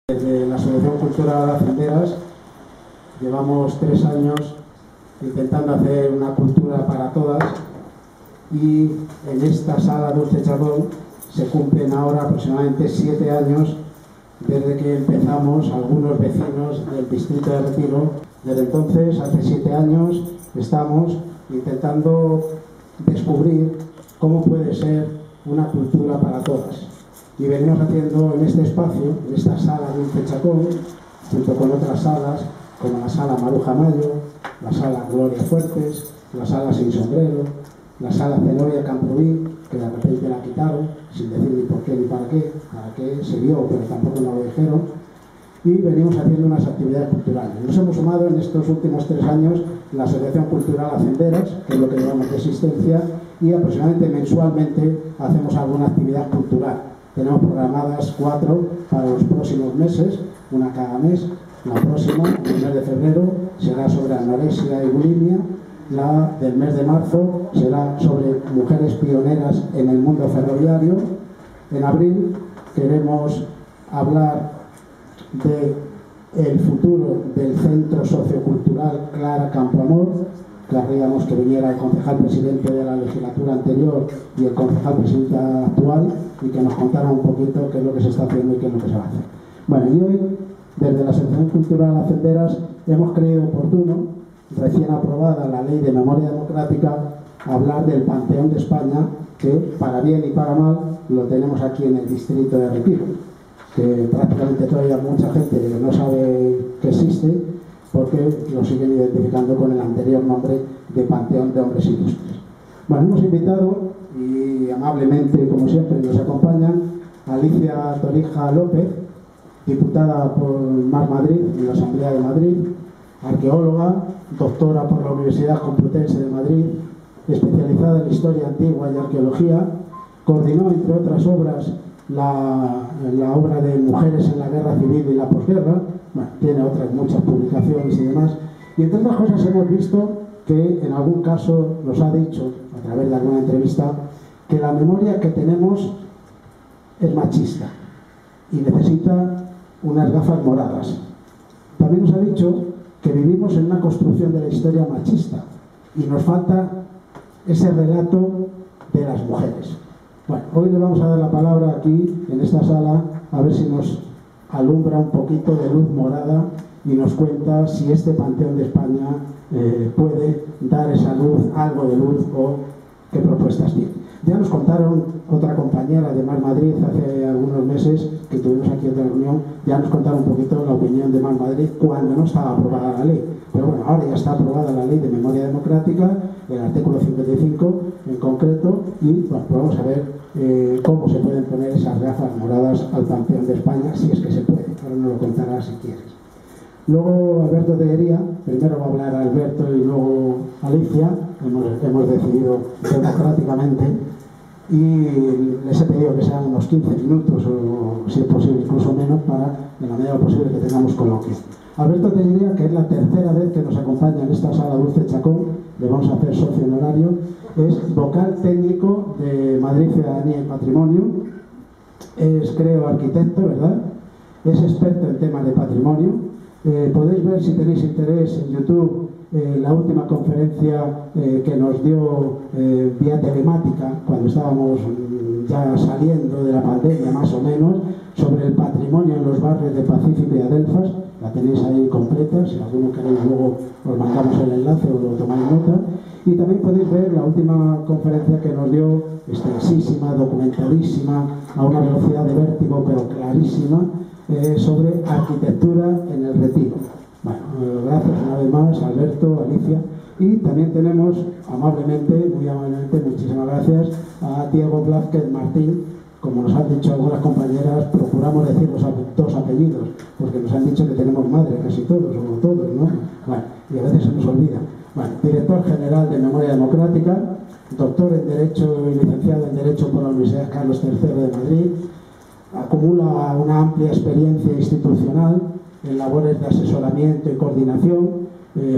Desde la Asociación Cultural Hacenderas llevamos 3 años intentando hacer una cultura para todas, y en esta sala Dulce Chacón se cumplen ahora aproximadamente 7 años desde que empezamos algunos vecinos del distrito de Retiro. Desde entonces, hace 7 años, estamos intentando descubrir cómo puede ser una cultura para todas. Y venimos haciendo en este espacio, en esta sala Dulce Chacón, junto con otras salas, como la sala Maruja Mayo, la sala Gloria Fuertes, la sala Sin Sombrero, la sala Zenobia Camproví, que de repente la quitaron, sin decir ni por qué ni para qué se vio, pero tampoco nos lo dijeron, y venimos haciendo unas actividades culturales. Nos hemos sumado en estos últimos 3 años la Asociación Cultural Hacenderas, que es lo que llevamos de existencia, y aproximadamente mensualmente hacemos alguna actividad cultural. Tenemos programadas 4 para los próximos meses, una cada mes. La próxima, el mes de febrero, será sobre anorexia y bulimia. La del mes de marzo será sobre mujeres pioneras en el mundo ferroviario. En abril queremos hablar del futuro del Centro Sociocultural Clara Campoamor. Querríamos que viniera el concejal presidente de la legislatura anterior y el concejal presidente actual, y que nos contara un poquito qué es lo que se está haciendo y qué es lo que se va a hacer. Bueno, y hoy, desde la Asociación Cultural Hacenderas, hemos creído oportuno, recién aprobada la Ley de Memoria Democrática, hablar del Panteón de España, que para bien y para mal lo tenemos aquí en el distrito de Retiro, que prácticamente todavía mucha gente no sabe que existe, porque lo siguen identificando con el anterior nombre de Panteón de Hombres Ilustres. Bueno, hemos invitado, y amablemente, como siempre, nos acompañan Alicia Torija López, diputada por Mar Madrid en la Asamblea de Madrid, arqueóloga, doctora por la Universidad Complutense de Madrid, especializada en Historia Antigua y Arqueología. Coordinó, entre otras obras, la obra de Mujeres en la Guerra Civil y la Posguerra. Bueno, tiene otras muchas publicaciones y demás. Y entre otras cosas hemos visto que en algún caso nos ha dicho, a través de alguna entrevista, que la memoria que tenemos es machista y necesita unas gafas moradas. También nos ha dicho que vivimos en una construcción de la historia machista y nos falta ese relato de las mujeres. Bueno, hoy le vamos a dar la palabra aquí, en esta sala, a ver si nos alumbra un poquito de luz morada y nos cuenta si este Panteón de España puede dar esa luz, algo de luz, o qué propuestas tiene. Ya nos contaron, otra compañera de Mar Madrid hace algunos meses que tuvimos aquí otra reunión, ya nos contaron un poquito la opinión de Mar Madrid cuando no estaba aprobada la ley. Pero bueno, ahora ya está aprobada la Ley de Memoria Democrática, el artículo 55 en concreto, y bueno, pues vamos a ver cómo se pueden poner esas gafas moradas al Panteón de España, si es que se puede. Ahora nos lo contará si quieres. Luego Alberto Tejería, primero va a hablar Alberto y luego Alicia, hemos decidido democráticamente, y les he pedido que sean unos 15 minutos o si es posible incluso menos, para en la medida posible que tengamos coloquio. Alberto Tejería, que es la tercera vez que nos acompaña en esta sala Dulce Chacón, le vamos a hacer socio honorario, es vocal técnico de Madrid Ciudadanía y Patrimonio, es, creo, arquitecto, ¿verdad? Es experto en temas de patrimonio. Podéis ver, si tenéis interés, en YouTube la última conferencia que nos dio vía telemática, cuando estábamos ya saliendo de la pandemia más o menos, sobre el patrimonio en los barrios de Pacífico y Adelfas. La tenéis ahí completa, si alguno queréis luego os mandamos el enlace o lo tomáis nota. Y también podéis ver la última conferencia que nos dio, extensísima, documentalísima, a una velocidad de vértigo pero clarísima, sobre arquitectura en el Retiro. Bueno, gracias una vez más, Alberto, Alicia. Y también tenemos, amablemente, muy amablemente, muchísimas gracias, a Diego Blázquez Martín. Como nos han dicho algunas compañeras, procuramos decir los 2 apellidos, porque nos han dicho que tenemos madre, casi todos, o todos, ¿no? Bueno, y a veces se nos olvida. Bueno, director general de Memoria Democrática, doctor en Derecho y licenciado en Derecho por la Universidad Carlos III de Madrid, acumula una amplia experiencia institucional en labores de asesoramiento y coordinación.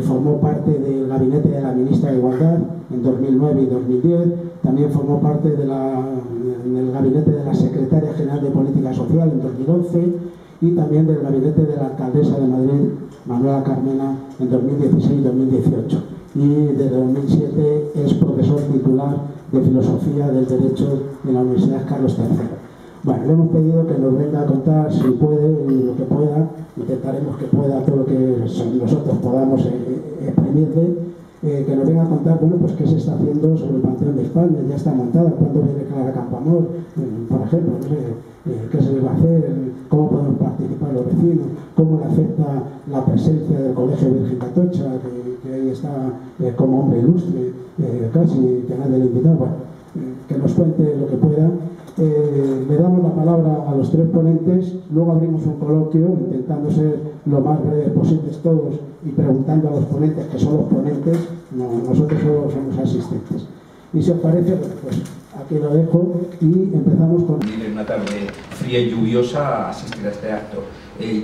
Formó parte del gabinete de la ministra de Igualdad en 2009 y 2010, también formó parte del gabinete de la secretaria general de Política Social en 2011, y también del gabinete de la alcaldesa de Madrid, Manuela Carmena, en 2016-2018. Y desde 2007 es profesor titular de Filosofía del Derecho en la Universidad Carlos III. Bueno, le hemos pedido que nos venga a contar, si puede, lo que pueda, intentaremos que pueda todo lo que nosotros podamos exprimirle, que nos venga a contar, bueno, pues qué se está haciendo sobre el Panteón de España, ya está montada, cuándo viene Clara Campoamor, por ejemplo, no sé, qué se le va a hacer, cómo podemos participar los vecinos, cómo le afecta la presencia del Colegio Virgen Atocha, que ahí está como hombre ilustre, casi que nadie le invitaba, bueno, que nos cuente lo que pueda. Le damos la palabra a los tres ponentes, luego abrimos un coloquio intentando ser lo más breves posibles todos y preguntando a los ponentes, que son los ponentes, nosotros solo somos asistentes. Y si os parece, pues aquí lo dejo y empezamos con... En una tarde fría y lluviosa asistir a este acto.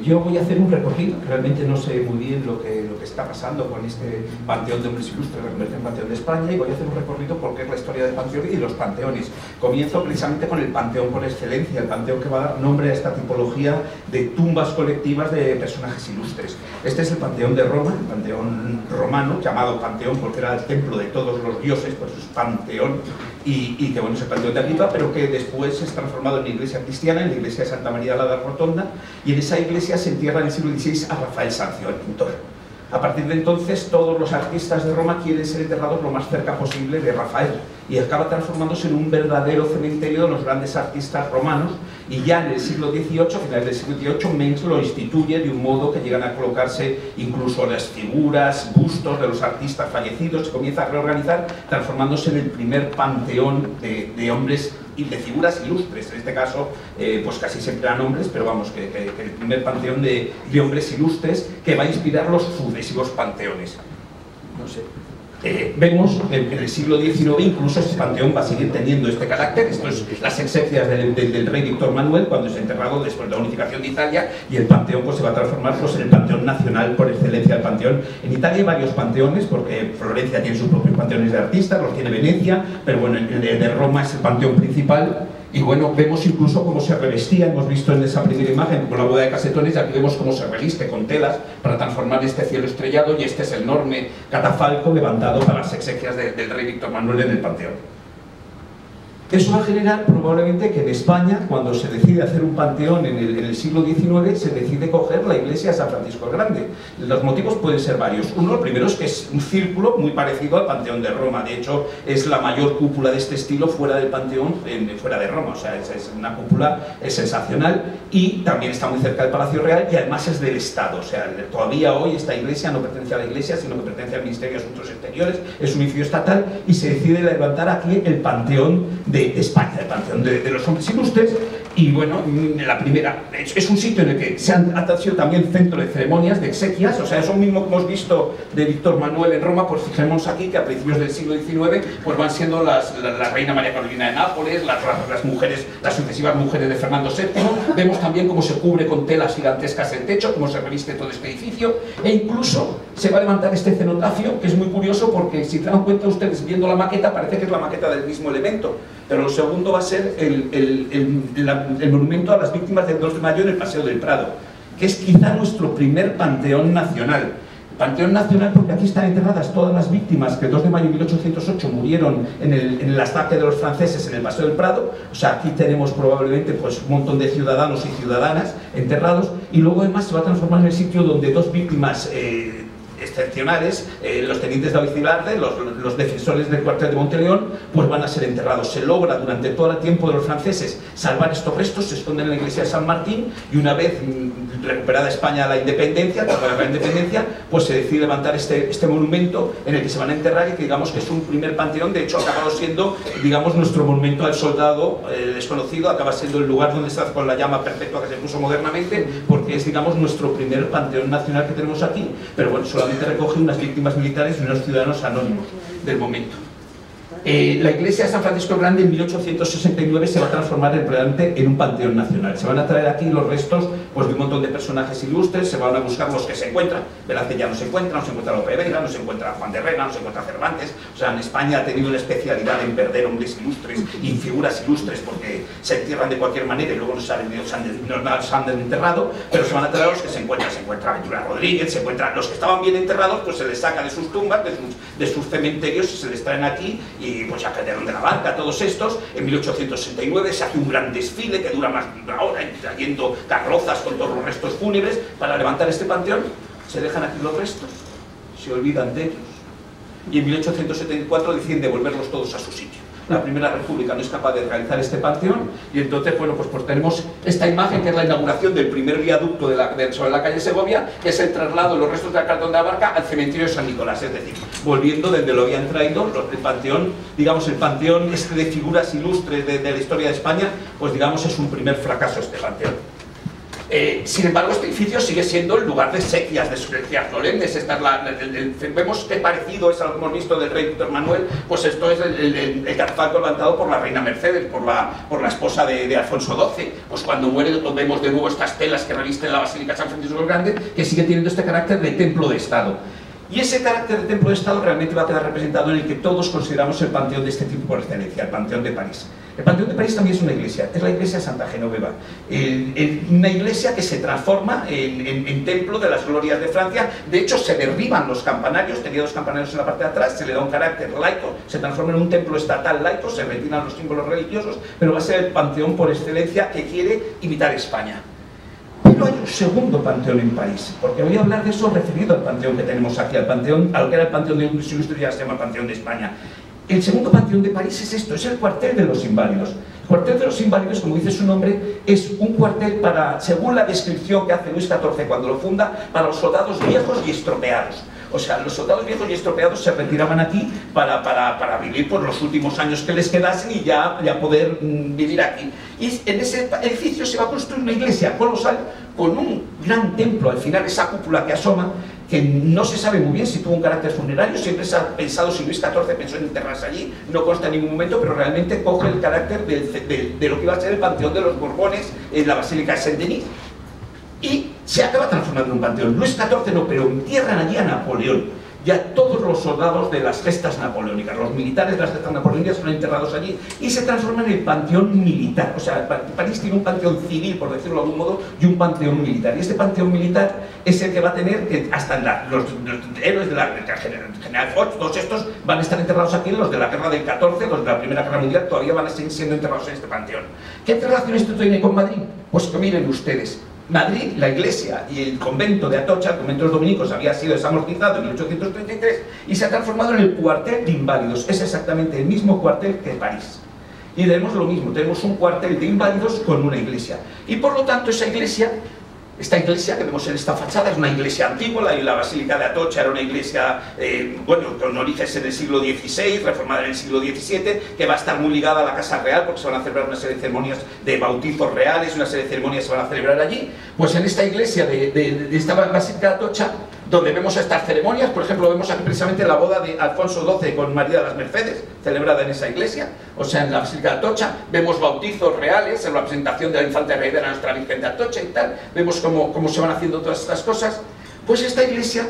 Yo voy a hacer un recorrido, realmente no sé muy bien lo que está pasando con este Panteón de Hombres Ilustres, la conversión en Panteón de España, y voy a hacer un recorrido porque es la historia del Panteón y los panteones. Comienzo precisamente con el Panteón por excelencia, el Panteón que va a dar nombre a esta tipología de tumbas colectivas de personajes ilustres. Este es el Panteón de Roma, el Panteón romano, llamado Panteón porque era el templo de todos los dioses, pues es Panteón, y que bueno, es el Panteón de Agripa, pero que después es transformado en una iglesia cristiana, en la iglesia de Santa María la Rotonda, y en esa iglesia se entierra en el siglo XVI a Rafael Sanzio, el pintor. A partir de entonces, todos los artistas de Roma quieren ser enterrados lo más cerca posible de Rafael, y acaba transformándose en un verdadero cementerio de los grandes artistas romanos, y ya en el siglo XVIII, a finales del siglo XVIII, Mengs lo instituye de un modo que llegan a colocarse incluso las figuras, bustos de los artistas fallecidos, se comienza a reorganizar, transformándose en el primer panteón de hombres y de figuras ilustres, en este caso pues casi siempre eran hombres, pero vamos, que el primer panteón de hombres ilustres que va a inspirar los sucesivos panteones. No sé. Vemos en el siglo XIX incluso este panteón va a seguir teniendo este carácter. Esto es las exequias del rey Víctor Manuel cuando es enterrado después de la unificación de Italia, y el panteón pues se va a transformar pues en el panteón nacional por excelencia del panteón. En Italia hay varios panteones porque Florencia tiene sus propios panteones de artistas, los tiene Venecia, pero bueno, el de Roma es el panteón principal. Y bueno, vemos incluso cómo se revestía, hemos visto en esa primera imagen con la boda de Casetones, y aquí vemos cómo se reviste con telas para transformar este cielo estrellado, y este es el enorme catafalco levantado para las exequias del rey Víctor Manuel en el Panteón. Eso va a generar probablemente que en España, cuando se decide hacer un panteón en el siglo XIX, se decide coger la iglesia de San Francisco el Grande. Los motivos pueden ser varios. Uno, el primero es que es un círculo muy parecido al Panteón de Roma. De hecho, es la mayor cúpula de este estilo fuera del Panteón, fuera de Roma. O sea, es una cúpula sensacional, y también está muy cerca del Palacio Real, y además es del Estado. O sea, todavía hoy esta iglesia no pertenece a la iglesia, sino que pertenece al Ministerio de Asuntos Exteriores, es un edificio estatal, y se decide levantar aquí el Panteón de España, el Panteón de los Hombres Ilustres. Y bueno, la primera es un sitio en el que se ha sido también centro de ceremonias, de exequias. O sea, eso mismo que hemos visto de Víctor Manuel en Roma, pues fijemos aquí que a principios del siglo XIX pues van siendo la reina María Carolina de Nápoles, las mujeres, las sucesivas mujeres de Fernando VII. Vemos también cómo se cubre con telas gigantescas el techo, cómo se reviste todo este edificio, e incluso se va a levantar este cenotafio, que es muy curioso porque si se dan cuenta ustedes viendo la maqueta, parece que es la maqueta del mismo elemento, pero lo segundo va a ser el monumento a las víctimas del 2 de mayo en el Paseo del Prado, que es quizá nuestro primer panteón nacional. Panteón nacional porque aquí están enterradas todas las víctimas que el 2 de mayo de 1808 murieron en el ataque de los franceses en el Paseo del Prado. O sea, aquí tenemos probablemente pues un montón de ciudadanos y ciudadanas enterrados, y luego además se va a transformar en el sitio donde dos víctimas excepcionales, los tenientes David Vilarde, los defensores del cuartel de Monteleón, pues van a ser enterrados. Se logra durante todo el tiempo de los franceses salvar estos restos, se esconden en la iglesia de San Martín, y una vez recuperada España la independencia, pues se decide levantar este monumento en el que se van a enterrar, y que digamos que es un primer panteón. De hecho ha acabado siendo, digamos, nuestro monumento al soldado desconocido, acaba siendo el lugar donde está con la llama perpetua que se puso modernamente, porque es, digamos, nuestro primer panteón nacional que tenemos aquí, pero bueno, solamente recoge unas víctimas militares y unos ciudadanos anónimos del momento. La iglesia de San Francisco el Grande en 1869 se va a transformar en un panteón nacional. Se van a traer aquí los restos pues, de un montón de personajes ilustres, se van a buscar los que se encuentran. Velázquez ya no se encuentra Lope de Vega, no se encuentra Juan de Herrera, no se encuentra Cervantes. O sea, en España ha tenido una especialidad en perder hombres ilustres y figuras ilustres porque se entierran de cualquier manera y luego no se han enterrado, pero se van a traer los que se encuentran. Se encuentra Ventura Rodríguez, se encuentran los que estaban bien enterrados, pues se les saca de sus tumbas, de sus cementerios y se les traen aquí. Y pues a Calderón de la Barca, todos estos, en 1869 se hace un gran desfile que dura más de una hora, trayendo carrozas con todos los restos fúnebres para levantar este panteón. Se dejan aquí los restos, se olvidan de ellos, y en 1874 deciden devolverlos todos a su sitio. La Primera República no es capaz de realizar este panteón, y entonces, bueno, pues tenemos esta imagen que es la inauguración del primer viaducto sobre la calle Segovia, que es el traslado de los restos de Calderón de la Barca al cementerio de San Nicolás, es decir, volviendo desde lo habían traído, el panteón, digamos, el panteón este de figuras ilustres de la historia de España, pues digamos es un primer fracaso este panteón. Sin embargo, este edificio sigue siendo el lugar de sequias, de solemnes. Vemos qué parecido es a lo que hemos visto del rey Víctor Manuel, pues esto es el catafalco levantado por la reina Mercedes, por la esposa de Alfonso XII. Pues cuando muere vemos de nuevo estas telas que revisten la Basílica de San Francisco el Grande, que sigue teniendo este carácter de templo de Estado. Y ese carácter de templo de Estado realmente va a quedar representado en el que todos consideramos el panteón de este tipo por excelencia, el Panteón de París. El Panteón de París también es una iglesia, es la iglesia de Santa Genoveva. Una iglesia que se transforma en templo de las glorias de Francia. De hecho, se derriban los campanarios, tenía dos campanarios en la parte de atrás, se le da un carácter laico, se transforma en un templo estatal laico, se retiran los símbolos religiosos, pero va a ser el panteón por excelencia que quiere imitar España. Pero hay un segundo panteón en París, porque voy a hablar de eso referido al panteón que tenemos aquí, al panteón, a lo que era el panteón de Hombres Ilustres, ya se llama Panteón de España. El segundo panteón de París es esto, es el cuartel de los inválidos. El cuartel de los inválidos, como dice su nombre, es un cuartel para, según la descripción que hace Luis XIV cuando lo funda, para los soldados viejos y estropeados. O sea, los soldados viejos y estropeados se retiraban aquí para vivir por los últimos años que les quedasen y ya poder vivir aquí. Y en ese edificio se va a construir una iglesia colosal con un gran templo, al final esa cúpula que asoma, que no se sabe muy bien si tuvo un carácter funerario, siempre se ha pensado si Luis XIV pensó en enterrarse allí, no consta en ningún momento, pero realmente coge el carácter de lo que iba a ser el panteón de los Borbones en la Basílica de Saint-Denis. Y se acaba transformando en un panteón. Luis XIV no, pero entierran allí a Napoleón y a todos los soldados de las gestas napoleónicas. Los militares de las gestas napoleónicas son enterrados allí y se transforma en el panteón militar. O sea, París tiene un panteón civil, por decirlo de algún modo, y un panteón militar. Y este panteón militar es el que va a tener, hasta los héroes de la General Foch, todos estos van a estar enterrados aquí, los de la guerra del 14, los de la Primera Guerra Mundial, todavía van a seguir siendo enterrados en este panteón. ¿Qué relación esto tiene con Madrid? Pues que miren ustedes. Madrid, la iglesia y el convento de Atocha, el convento de los dominicos, había sido desamortizado en 1833 y se ha transformado en el cuartel de inválidos. Es exactamente el mismo cuartel que París. Y tenemos lo mismo, tenemos un cuartel de inválidos con una iglesia. Y por lo tanto esta iglesia que vemos en esta fachada es una iglesia antigua, la Basílica de Atocha era una iglesia, con orígenes en el siglo XVI, reformada en el siglo XVII, que va a estar muy ligada a la Casa Real, porque se van a celebrar una serie de ceremonias de bautizos reales, una serie de ceremonias se van a celebrar allí. Pues en esta iglesia de esta Basílica de Atocha, donde vemos estas ceremonias, por ejemplo, vemos aquí precisamente la boda de Alfonso XII con María de las Mercedes, celebrada en esa iglesia, o sea, en la Basílica de Atocha. Vemos bautizos reales, en la presentación de la infanta heredera, nuestra Virgen de Atocha y tal. Vemos cómo se van haciendo todas estas cosas. Pues esta iglesia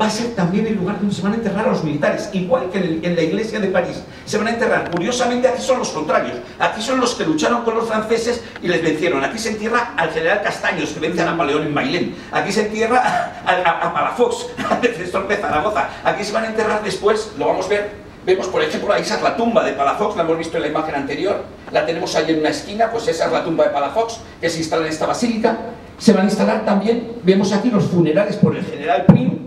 va a ser también el lugar donde se van a enterrar a los militares, igual que en la iglesia de París. Se van a enterrar, curiosamente aquí son los contrarios, aquí son los que lucharon con los franceses y les vencieron. Aquí se entierra al general Castaños, que vence a Napoleón en Bailén. Aquí se entierra a Palafox, al defensor de Zaragoza. Aquí se van a enterrar después, lo vamos a ver. Vemos, por ejemplo, ahí esa es la tumba de Palafox, la hemos visto en la imagen anterior, la tenemos ahí en una esquina, pues esa es la tumba de Palafox, que se instala en esta basílica. Se van a instalar también, vemos aquí los funerales por el general Prim,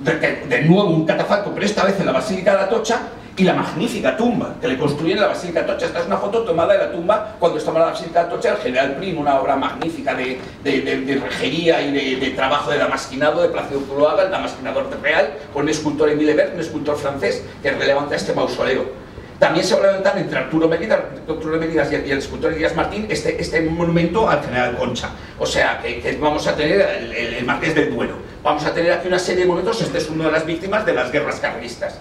de nuevo un catafalco, pero esta vez en la Basílica de Atocha, y la magnífica tumba que le construyen en la Basílica de Atocha. Esta es una foto tomada de la tumba cuando estaba en la Basílica de Atocha, el general Prim, una obra magnífica de rejería y de trabajo de damasquinado de Plácido Zuloaga, el damasquinador real, con un escultor Émile Bert, un escultor francés, que levanta este mausoleo. También se va a levantar entre Arturo Meridas y el escultor Elías Martín este monumento al general Concha. O sea, que vamos a tener el Marqués del Duero. Vamos a tener aquí una serie de monumentos. Este es una de las víctimas de las guerras carlistas.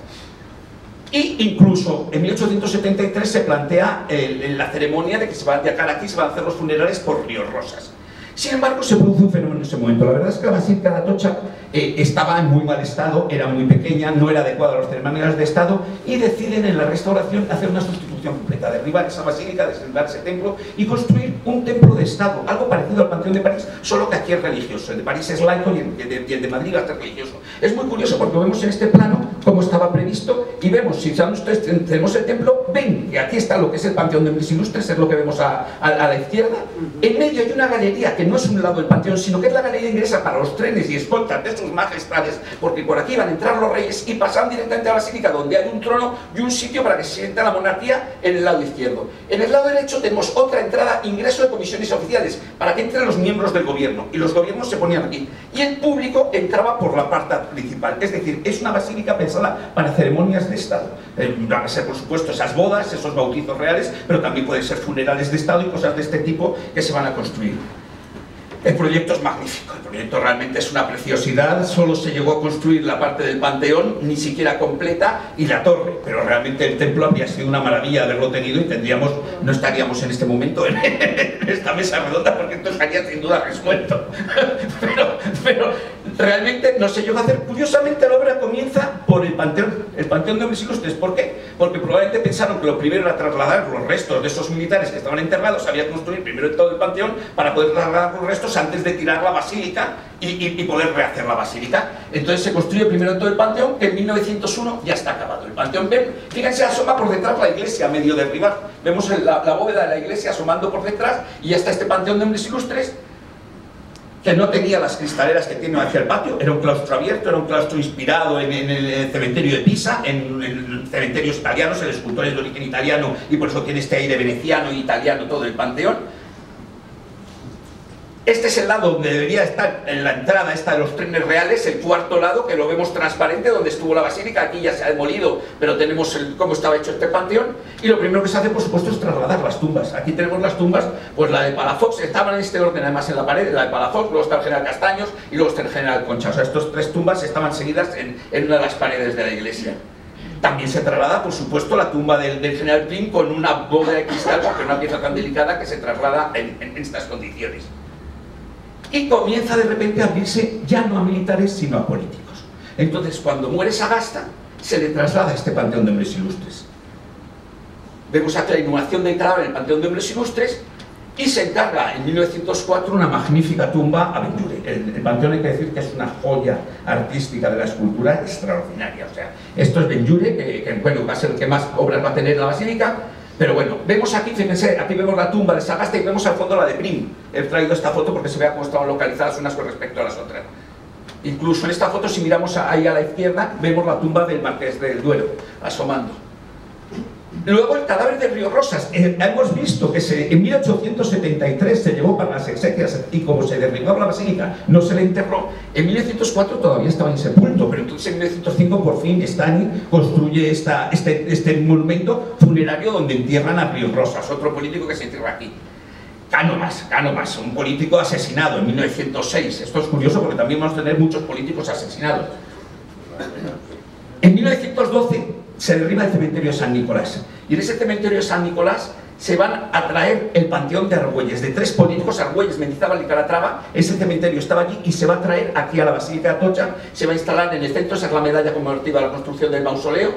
Y incluso en 1873 se plantea la ceremonia de que se van a viajar aquí, se van a hacer los funerales por Ríos Rosas. Sin embargo, se produce un fenómeno en ese momento. La verdad es que la Basílica de Atocha estaba en muy mal estado, era muy pequeña, no era adecuada a los ceremoniales de Estado, y deciden en la restauración hacer una sustitución completa, derribar esa basílica, descendar ese templo y construir un templo de Estado, algo parecido al Panteón de París, solo que aquí es religioso. El de París es laico y el de Madrid es religioso. Es muy curioso porque vemos en este plano cómo estaba previsto y vemos, si saben ustedes, tenemos el templo, ven que aquí está lo que es el Panteón de Hombres Ilustres, es lo que vemos a la izquierda. En medio hay una galería que no es un lado del panteón, sino que es la galería inglesa para los trenes y escoltas de sus majestades, porque por aquí van a entrar los reyes y pasan directamente a la basílica, donde hay un trono y un sitio para que se sienta la monarquía en el lado izquierdo. En el lado derecho tenemos otra entrada, ingreso de comisiones oficiales, para que entren los miembros del gobierno, y los gobiernos se ponían aquí, y el público entraba por la parte principal. Es decir, es una basílica pensada para ceremonias de Estado. Van a ser, por supuesto, esas bodas, esos bautizos reales, pero también pueden ser funerales de Estado y cosas de este tipo que se van a construir. El proyecto es magnífico, el proyecto realmente es una preciosidad. Solo se llegó a construir la parte del Panteón, ni siquiera completa, y la torre, pero realmente el templo habría sido una maravilla haberlo tenido y no estaríamos en este momento en esta mesa redonda, porque esto estaría sin duda resuelto. pero realmente no se llegó a hacer. Curiosamente, la obra comienza por el Panteón de Hombres Ilustres. ¿Por qué? Porque probablemente pensaron que lo primero era trasladar los restos de esos militares que estaban enterrados, había que construir primero todo el Panteón para poder trasladar los restos antes de tirar la basílica y poder rehacer la basílica. Entonces se construye primero todo el Panteón, que en 1901 ya está acabado. El Panteón, fíjense, asoma por detrás la iglesia, medio derribar. Vemos la bóveda de la iglesia asomando por detrás y ya está este Panteón de Hombres Ilustres, que no tenía las cristaleras que tiene hacia el patio. Era un claustro abierto, era un claustro inspirado en el cementerio de Pisa, en cementerios italianos, el escultor es de origen italiano y por eso tiene este aire veneciano e italiano todo el Panteón. Este es el lado donde debería estar en la entrada esta de los trenes reales, el cuarto lado, que lo vemos transparente, donde estuvo la basílica. Aquí ya se ha demolido, pero tenemos cómo estaba hecho este panteón. Y lo primero que se hace, por supuesto, es trasladar las tumbas. Aquí tenemos las tumbas, pues la de Palafox, estaban en este orden además en la pared, la de Palafox, luego está el general Castaños y luego está el general Concha. O sea, estas tres tumbas estaban seguidas en una de las paredes de la iglesia. También se traslada, por supuesto, la tumba del general Prim con una bóveda de cristal, porque es una pieza tan delicada que se traslada en estas condiciones. Y comienza de repente a abrirse ya no a militares sino a políticos. Entonces, cuando muere Sagasta, se le traslada a este Panteón de Hombres Ilustres. Vemos aquí la inhumación del cadáver en el Panteón de Hombres Ilustres y se encarga en 1904 una magnífica tumba a Benlliure. El Panteón, hay que decir que es una joya artística de la escultura extraordinaria. O sea, esto es Benlliure, que bueno, va a ser el que más obras va a tener en la basílica. Pero bueno, vemos aquí, fíjense, aquí vemos la tumba de Sagasta y vemos al fondo la de Prim. He traído esta foto porque se vea cómo estaban localizadas unas con respecto a las otras. Incluso en esta foto, si miramos ahí a la izquierda, vemos la tumba del Marqués del Duero, asomando. Luego el cadáver de Ríos Rosas. Hemos visto que en 1873 se llevó para las exequias y como se derribó la basílica, no se le enterró. En 1904 todavía estaba insepulto, pero entonces en 1905 por fin Stani construye este monumento funerario donde entierran a Ríos Rosas, otro político que se entierra aquí. Cánovas, un político asesinado en 1906. Esto es curioso porque también vamos a tener muchos políticos asesinados. En 1912 se derriba el cementerio de San Nicolás, y en ese cementerio de San Nicolás se van a traer el panteón de Argüelles, de tres políticos, Argüelles, Mendizábal y Calatrava. Ese cementerio estaba allí y se va a traer aquí a la Basílica de Atocha, se va a instalar en el centro, esa es la medalla conmemorativa de la construcción del mausoleo.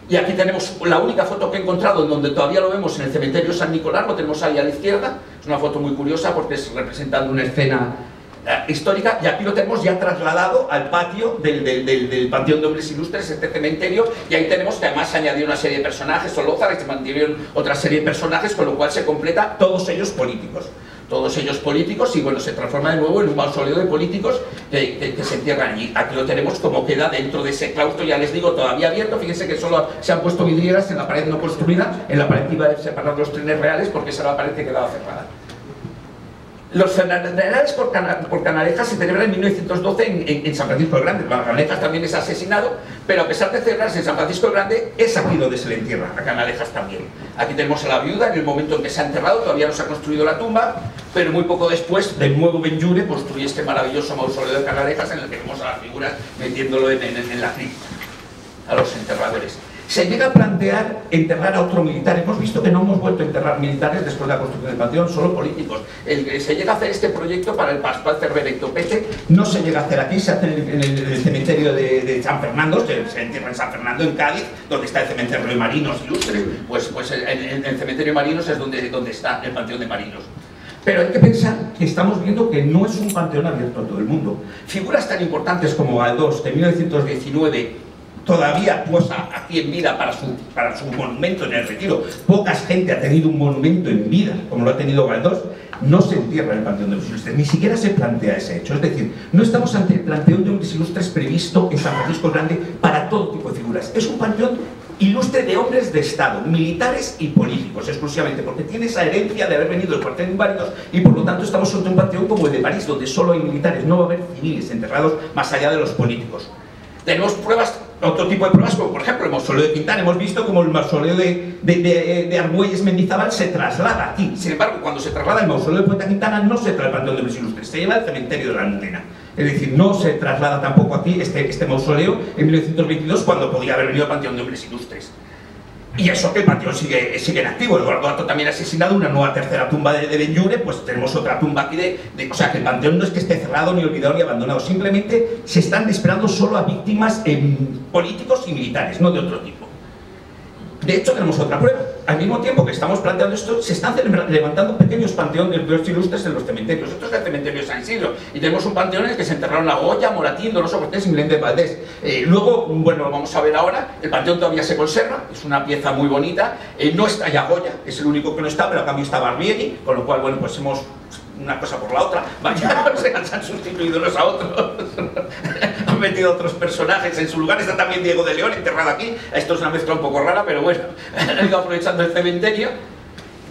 Y aquí tenemos la única foto que he encontrado en donde todavía lo vemos, en el cementerio de San Nicolás, lo tenemos ahí a la izquierda. Es una foto muy curiosa porque es representando una escena histórica, y aquí lo tenemos ya trasladado al patio del Panteón de Hombres Ilustres, este cementerio, y ahí tenemos que además se añadió una serie de personajes, Solózar, y se mantuvieron otra serie de personajes, con lo cual se completa, todos ellos políticos, y bueno, se transforma de nuevo en un mausoleo de políticos que se entierran allí. Aquí lo tenemos como queda dentro de ese claustro, ya les digo, todavía abierto. Fíjense que solo se han puesto vidrieras en la pared no construida, en la pared que iba a separar los trenes reales, porque esa era la pared que quedaba cerrada. Los funerales por Canalejas se celebran en 1912 en San Francisco el Grande. Canalejas también es asesinado, pero a pesar de celebrarse en San Francisco el Grande, es aquí donde se le entierra, a Canalejas también. Aquí tenemos a la viuda en el momento en que se ha enterrado, todavía no se ha construido la tumba, pero muy poco después, de nuevo Benlliure construye este maravilloso mausoleo de Canalejas en el que vemos a las figuras metiéndolo en la cripta, a los enterradores. Se llega a plantear enterrar a otro militar. Hemos visto que no hemos vuelto a enterrar militares después de la construcción del panteón, solo políticos. Se llega a hacer este proyecto para el Pascual Cervera y Topete, no se llega a hacer aquí, se hace en el cementerio de San Fernando, se entierra en San Fernando, en Cádiz, donde está el cementerio de marinos ilustres. Pues en el cementerio de marinos es donde está el panteón de marinos. Pero hay que pensar que estamos viendo que no es un panteón abierto a todo el mundo. Figuras tan importantes como Galdós, que en 1919 todavía posa aquí en vida para su monumento en el Retiro. Poca gente ha tenido un monumento en vida, como lo ha tenido Galdós. No se entierra en el Panteón de Hombres Ilustres, ni siquiera se plantea ese hecho. Es decir, no estamos ante el Panteón de Hombres Ilustres previsto en San Francisco el Grande para todo tipo de figuras. Es un panteón ilustre de hombres de Estado, militares y políticos, exclusivamente, porque tiene esa herencia de haber venido del cuartel de inválidos y por lo tanto estamos ante un panteón como el de París, donde solo hay militares, no va a haber civiles enterrados más allá de los políticos. Tenemos pruebas, otro tipo de pruebas, como por ejemplo el mausoleo de Quintana. Hemos visto como el mausoleo de Argüelles Mendizábal se traslada aquí. Sin embargo, cuando se traslada el mausoleo de Puerta Quintana, no se trae al Panteón de Hombres Ilustres, se lleva al cementerio de la Almudena. Es decir, no se traslada tampoco aquí este mausoleo en 1922, cuando podía haber venido al Panteón de Hombres Ilustres. Y eso que el panteón sigue en activo. Eduardo Dato también ha asesinado una nueva tercera tumba de Benlliure, pues tenemos otra tumba aquí o sea, que el panteón no es que esté cerrado, ni olvidado, ni abandonado. Simplemente se están esperando solo a víctimas políticos y militares, no de otro tipo. De hecho, tenemos otra prueba. Al mismo tiempo que estamos planteando esto, se están levantando pequeños panteones de hombres ilustres en los cementerios. Esto es el cementerio de San Isidro. Y tenemos un panteón en el que se enterraron a Goya, Moratín, Donoso Cortés y Meléndez Valdés. Luego, bueno, lo vamos a ver ahora. El panteón todavía se conserva, es una pieza muy bonita. No está ya Goya, es el único que no está, pero a cambio está Barbieri, con lo cual, bueno, pues hemos una cosa por la otra, vaya, se han sustituido unos a otros, han metido otros personajes en su lugar. Está también Diego de León enterrado aquí. Esto es una mezcla un poco rara, pero bueno, han ido aprovechando el cementerio.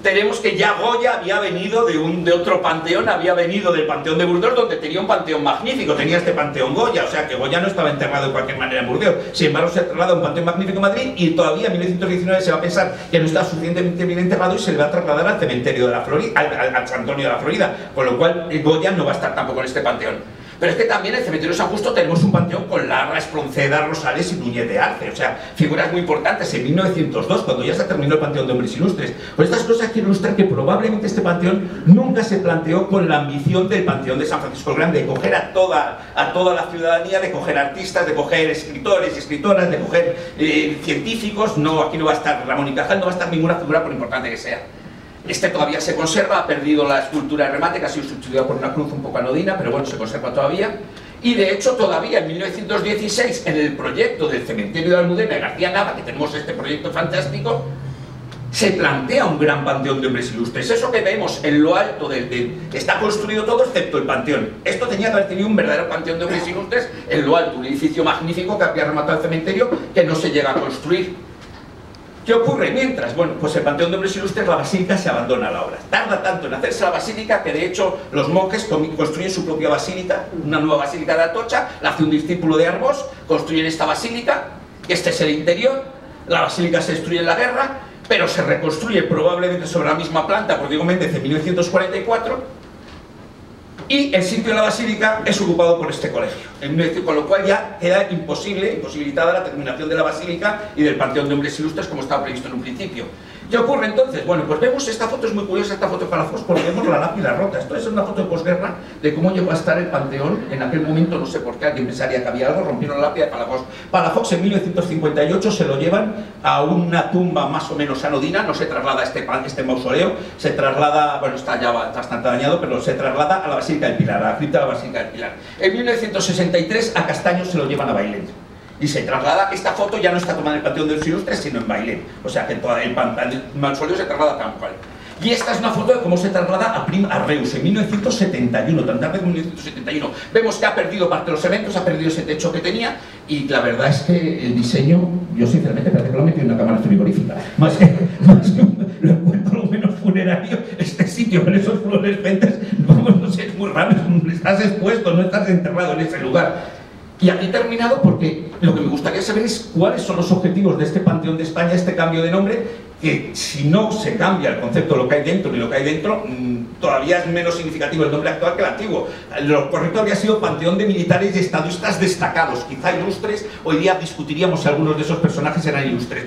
Tenemos que ya Goya había venido de otro panteón, había venido del Panteón de Burdeos, donde tenía un panteón magnífico, tenía este panteón Goya, o sea que Goya no estaba enterrado de cualquier manera en Burdeos. Sin embargo, se ha trasladado a un panteón magnífico en Madrid y todavía en 1919 se va a pensar que no está suficientemente bien enterrado y se le va a trasladar al cementerio de la Florida, al San Antonio de la Florida, con lo cual Goya no va a estar tampoco en este panteón. Pero es que también en el cementerio de San Justo tenemos un panteón con Larra, Espronceda, Rosales y Núñez de Arce, o sea, figuras muy importantes. En 1902, cuando ya se terminó el Panteón de Hombres Ilustres. Pues estas cosas quiero ilustrar que probablemente este panteón nunca se planteó con la ambición del Panteón de San Francisco el Grande, de coger a toda la ciudadanía, de coger artistas, de coger escritores y escritoras, de coger científicos. No, aquí no va a estar Ramón y Cajal, no va a estar ninguna figura por importante que sea. Este todavía se conserva, ha perdido la escultura de remate, que ha sido sustituida por una cruz un poco anodina, pero bueno, se conserva todavía. Y de hecho todavía en 1916, en el proyecto del cementerio de Almudena y García Nava, que tenemos este proyecto fantástico, se plantea un gran panteón de hombres ilustres. Eso que vemos en lo alto está construido todo excepto el panteón. Esto tenía que haber tenido un verdadero panteón de hombres ilustres en lo alto, un edificio magnífico que había rematado el cementerio, que no se llega a construir. ¿Qué ocurre mientras? Bueno, pues el Panteón de Hombres Ilustres, la basílica, se abandona a la obra. Tarda tanto en hacerse la basílica que de hecho los monjes construyen su propia basílica, una nueva basílica de Atocha, la hace un discípulo de Arbós, construyen esta basílica, este es el interior, la basílica se destruye en la guerra, pero se reconstruye probablemente sobre la misma planta por Diego Méndez en 1944, y el sitio de la basílica es ocupado por este colegio, con lo cual ya queda imposibilitada la terminación de la basílica y del Panteón de Hombres Ilustres como estaba previsto en un principio. ¿Qué ocurre entonces? Bueno, pues vemos esta foto, es muy curiosa esta foto de Palafox, porque vemos la lápida rota. Esto es una foto de posguerra de cómo llegó a estar el Panteón en aquel momento. No sé por qué, alguien pensaría que había algo, rompieron la lápida de Palafox. Palafox en 1958 se lo llevan a una tumba más o menos anodina, no se traslada a este mausoleo, se traslada, bueno, está ya bastante dañado, pero se traslada a la Basílica del Pilar, a la cripta de la Basílica del Pilar. En 1963 a Castaños se lo llevan a Bailén. Y se traslada, esta foto ya no está tomada en el Panteón de los Ilustres, sino en Bailén. O sea que el mausoleo se traslada tal cual. Y esta es una foto de cómo se traslada a Prim a Reus en 1971, tan tarde como 1971. Vemos que ha perdido parte de los eventos, ha perdido ese techo que tenía, y la verdad es que el diseño, yo sinceramente parece que lo he metido en una cámara frigorífica. Más que lo encuentro lo menos funerario, este sitio con esos fluorescentes, vamos, no sé, es muy raro, estás expuesto, no estás enterrado en ese lugar. Y aquí he terminado porque lo que me gustaría saber es cuáles son los objetivos de este Panteón de España, este cambio de nombre, que si no se cambia el concepto de lo que hay dentro y lo que hay dentro, todavía es menos significativo el nombre actual que el antiguo. Lo correcto habría sido panteón de militares y estadistas destacados, quizá ilustres. Hoy día discutiríamos si algunos de esos personajes eran ilustres,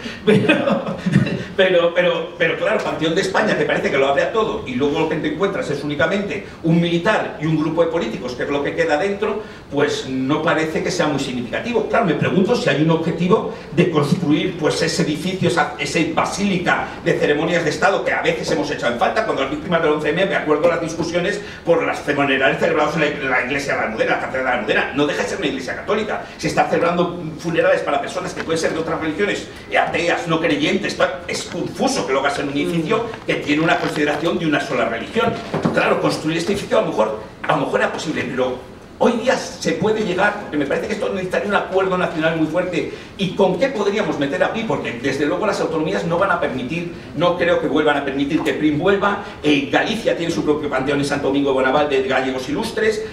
pero claro, panteón de España, que parece que lo abre a todo y luego lo que te encuentras es únicamente un militar y un grupo de políticos, que es lo que queda dentro, pues no parece que sea muy significativo. Claro, me pregunto si hay un objetivo de construir pues ese edificio, esa basílica de ceremonias de Estado que a veces hemos echado en falta. Cuando las víctimas del 11M, me acuerdo de las discusiones por las funerales celebradas en la iglesia de la Almudena, la catedral de la Almudena. No deja de ser una iglesia católica. Se está celebrando funerales para personas que pueden ser de otras religiones, ateas, no creyentes. Es confuso que lo hagas en un edificio que tiene una consideración de una sola religión. Claro, construir este edificio a lo mejor era posible, pero hoy día se puede llegar, porque me parece que esto necesitaría un acuerdo nacional muy fuerte. ¿Y con qué podríamos meter a PRI? Porque desde luego las autonomías no van a permitir, no creo que vuelvan a permitir que PRI vuelva. Galicia tiene su propio panteón en Santo Domingo de Bonaval de gallegos ilustres.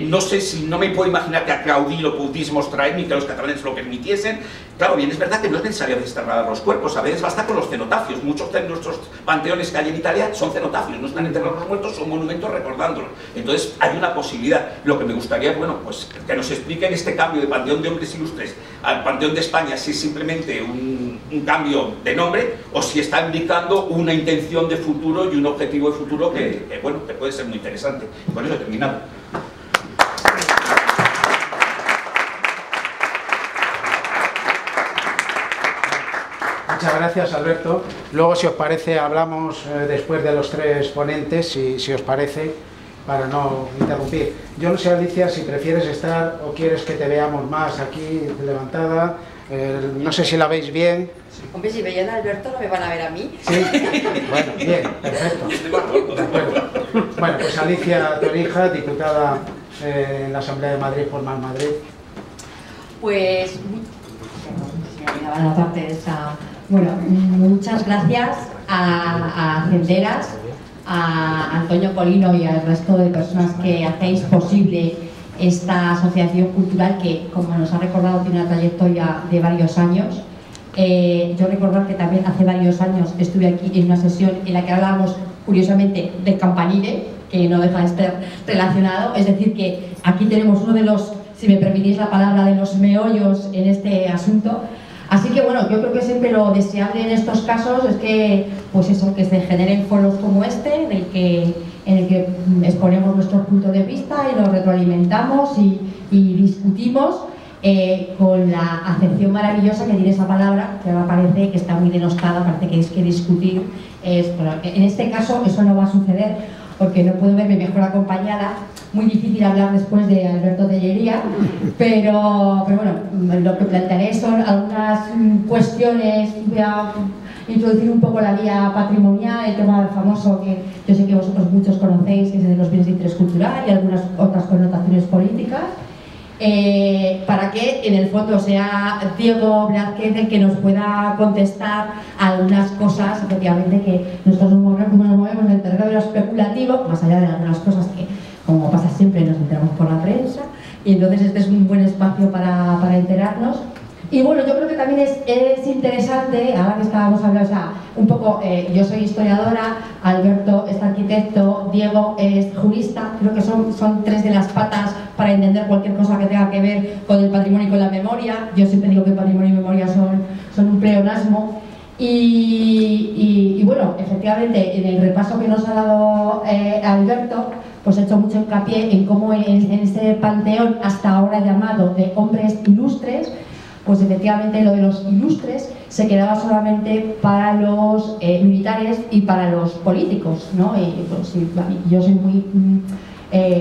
No sé si, no me puedo imaginar que a Gaudí lo pudiésemos traer ni que los catalanes lo permitiesen. Claro, bien, es verdad que no es necesario desterrar los cuerpos, a veces basta con los cenotafios. Muchos de nuestros panteones que hay en Italia son cenotafios, no están enterrados los muertos, son monumentos recordándolos. Entonces hay una posibilidad. Lo que me gustaría, bueno, pues que nos expliquen este cambio de panteón de hombres ilustres al panteón de España, si es simplemente un cambio de nombre o si está indicando una intención de futuro y un objetivo de futuro que puede ser muy interesante. Con eso he terminado. Muchas gracias, Alberto. Luego, si os parece, hablamos después de los tres ponentes, si os parece, para no interrumpir. Yo no sé, Alicia, si prefieres estar o quieres que te veamos más aquí levantada. No sé si la veis bien. Hombre, si veían a Alberto no me van a ver a mí. Sí, bueno, bien, perfecto. De acuerdo. Bueno, pues Alicia Torija, diputada en la Asamblea de Madrid por Más Madrid. Pues, la parte de esa. Bueno, muchas gracias a Cenderas, a Antonio Colino y al resto de personas que hacéis posible esta asociación cultural que, como nos ha recordado, tiene una trayectoria de varios años. Yo recordar que también hace varios años estuve aquí en una sesión en la que hablábamos curiosamente del campanile, que no deja de estar relacionado, es decir que aquí tenemos uno de los, si me permitís la palabra, de los meollos en este asunto. Así que bueno, yo creo que siempre lo deseable en estos casos es que, pues eso, que se generen foros como este, en el que exponemos nuestro punto de vista y nos retroalimentamos y discutimos con la acepción maravillosa que tiene esa palabra, que ahora parece que está muy denostada, parece que es que discutir es, bueno, en este caso eso no va a suceder porque no puedo verme mejor acompañada. Muy difícil hablar después de Alberto Tellería, pero bueno, lo que plantearé son algunas cuestiones. Voy a introducir un poco la vía patrimonial, el tema famoso que yo sé que vosotros muchos conocéis, que es de los bienes de interés cultural y algunas otras connotaciones políticas, para que en el fondo sea Diego Blázquez el que nos pueda contestar algunas cosas, efectivamente, que nosotros nos movemos en el terreno de lo especulativo, más allá de algunas cosas que, como pasa siempre, nos enteramos por la prensa, y entonces este es un buen espacio para enterarnos. Y bueno, yo creo que también es interesante, ahora que estábamos hablando, o sea, un poco, yo soy historiadora, Alberto es arquitecto, Diego es jurista, creo que son tres de las patas para entender cualquier cosa que tenga que ver con el patrimonio y con la memoria. Yo siempre digo que el patrimonio y memoria son un pleonasmo. Y bueno, efectivamente, en el repaso que nos ha dado Alberto, pues he hecho mucho hincapié en cómo en ese panteón hasta ahora llamado de hombres ilustres, pues efectivamente lo de los ilustres se quedaba solamente para los militares y para los políticos, ¿no? Y pues, sí, yo soy muy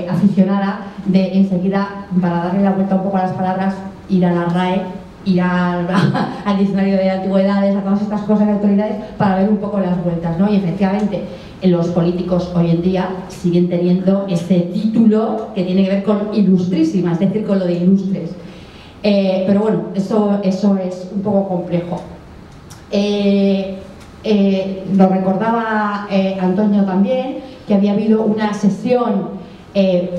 aficionada de enseguida, para darle la vuelta un poco a las palabras, ir a la RAE, ir al diccionario de antigüedades, a todas estas cosas de autoridades, para ver un poco las vueltas, ¿no? Y efectivamente los políticos hoy en día siguen teniendo ese título que tiene que ver con ilustrísima, es decir, con lo de ilustres. Pero bueno, eso es un poco complejo. Nos recordaba Antonio también que había habido una sesión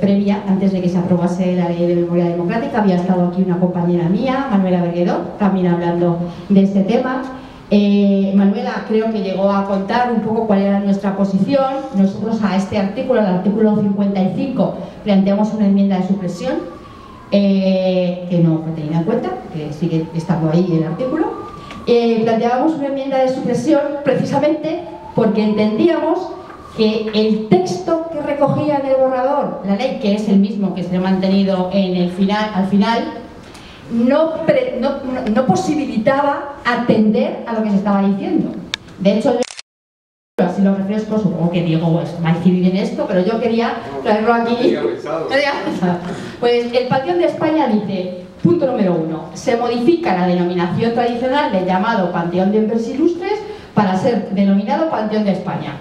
previa, antes de que se aprobase la ley de memoria democrática. Había estado aquí una compañera mía, Manuela Berguedó, también hablando de este tema. Manuela creo que llegó a contar un poco cuál era nuestra posición. Nosotros a este artículo, al artículo 55, planteamos una enmienda de supresión que no fue tenida en cuenta, que sigue estando ahí el artículo. Planteábamos una enmienda de supresión precisamente porque entendíamos que el texto que recogía en el borrador la ley, que es el mismo que se ha mantenido en el final, al final, no posibilitaba atender a lo que se estaba diciendo. De hecho, yo, así lo refresco, supongo que Diego va a incidir en esto, pero yo quería traerlo aquí. Pues el Panteón de España dice, punto número 1, se modifica la denominación tradicional del llamado Panteón de Hombres Ilustres para ser denominado Panteón de España.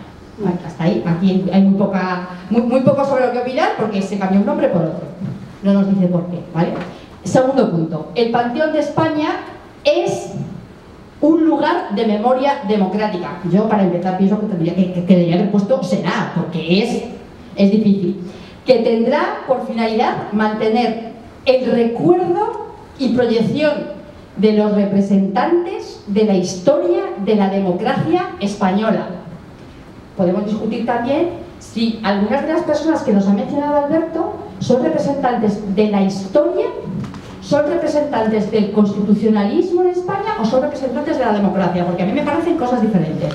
Hasta ahí, aquí hay muy poco sobre lo que opinar porque se cambió un nombre por otro. No nos dice por qué, ¿vale? Segundo punto, el Panteón de España es un lugar de memoria democrática. Yo, para empezar, pienso que debería haber puesto será, porque es difícil. Que tendrá por finalidad mantener el recuerdo y proyección de los representantes de la historia de la democracia española. Podemos discutir también si algunas de las personas que nos ha mencionado Alberto son representantes de la historia, son representantes del constitucionalismo en España o son representantes de la democracia, porque a mí me parecen cosas diferentes.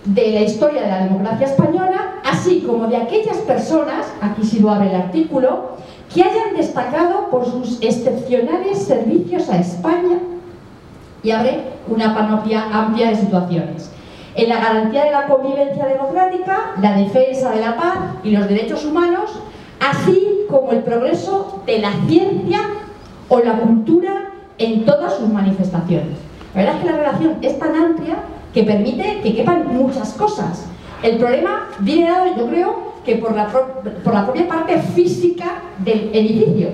De la historia de la democracia española, así como de aquellas personas, aquí sí lo abre el artículo, que hayan destacado por sus excepcionales servicios a España, y abre una panoplia amplia de situaciones. En la garantía de la convivencia democrática, la defensa de la paz y los derechos humanos, así como el progreso de la ciencia o la cultura en todas sus manifestaciones. La verdad es que la relación es tan amplia que permite que quepan muchas cosas. El problema viene dado, yo creo, que por la propia parte física del edificio.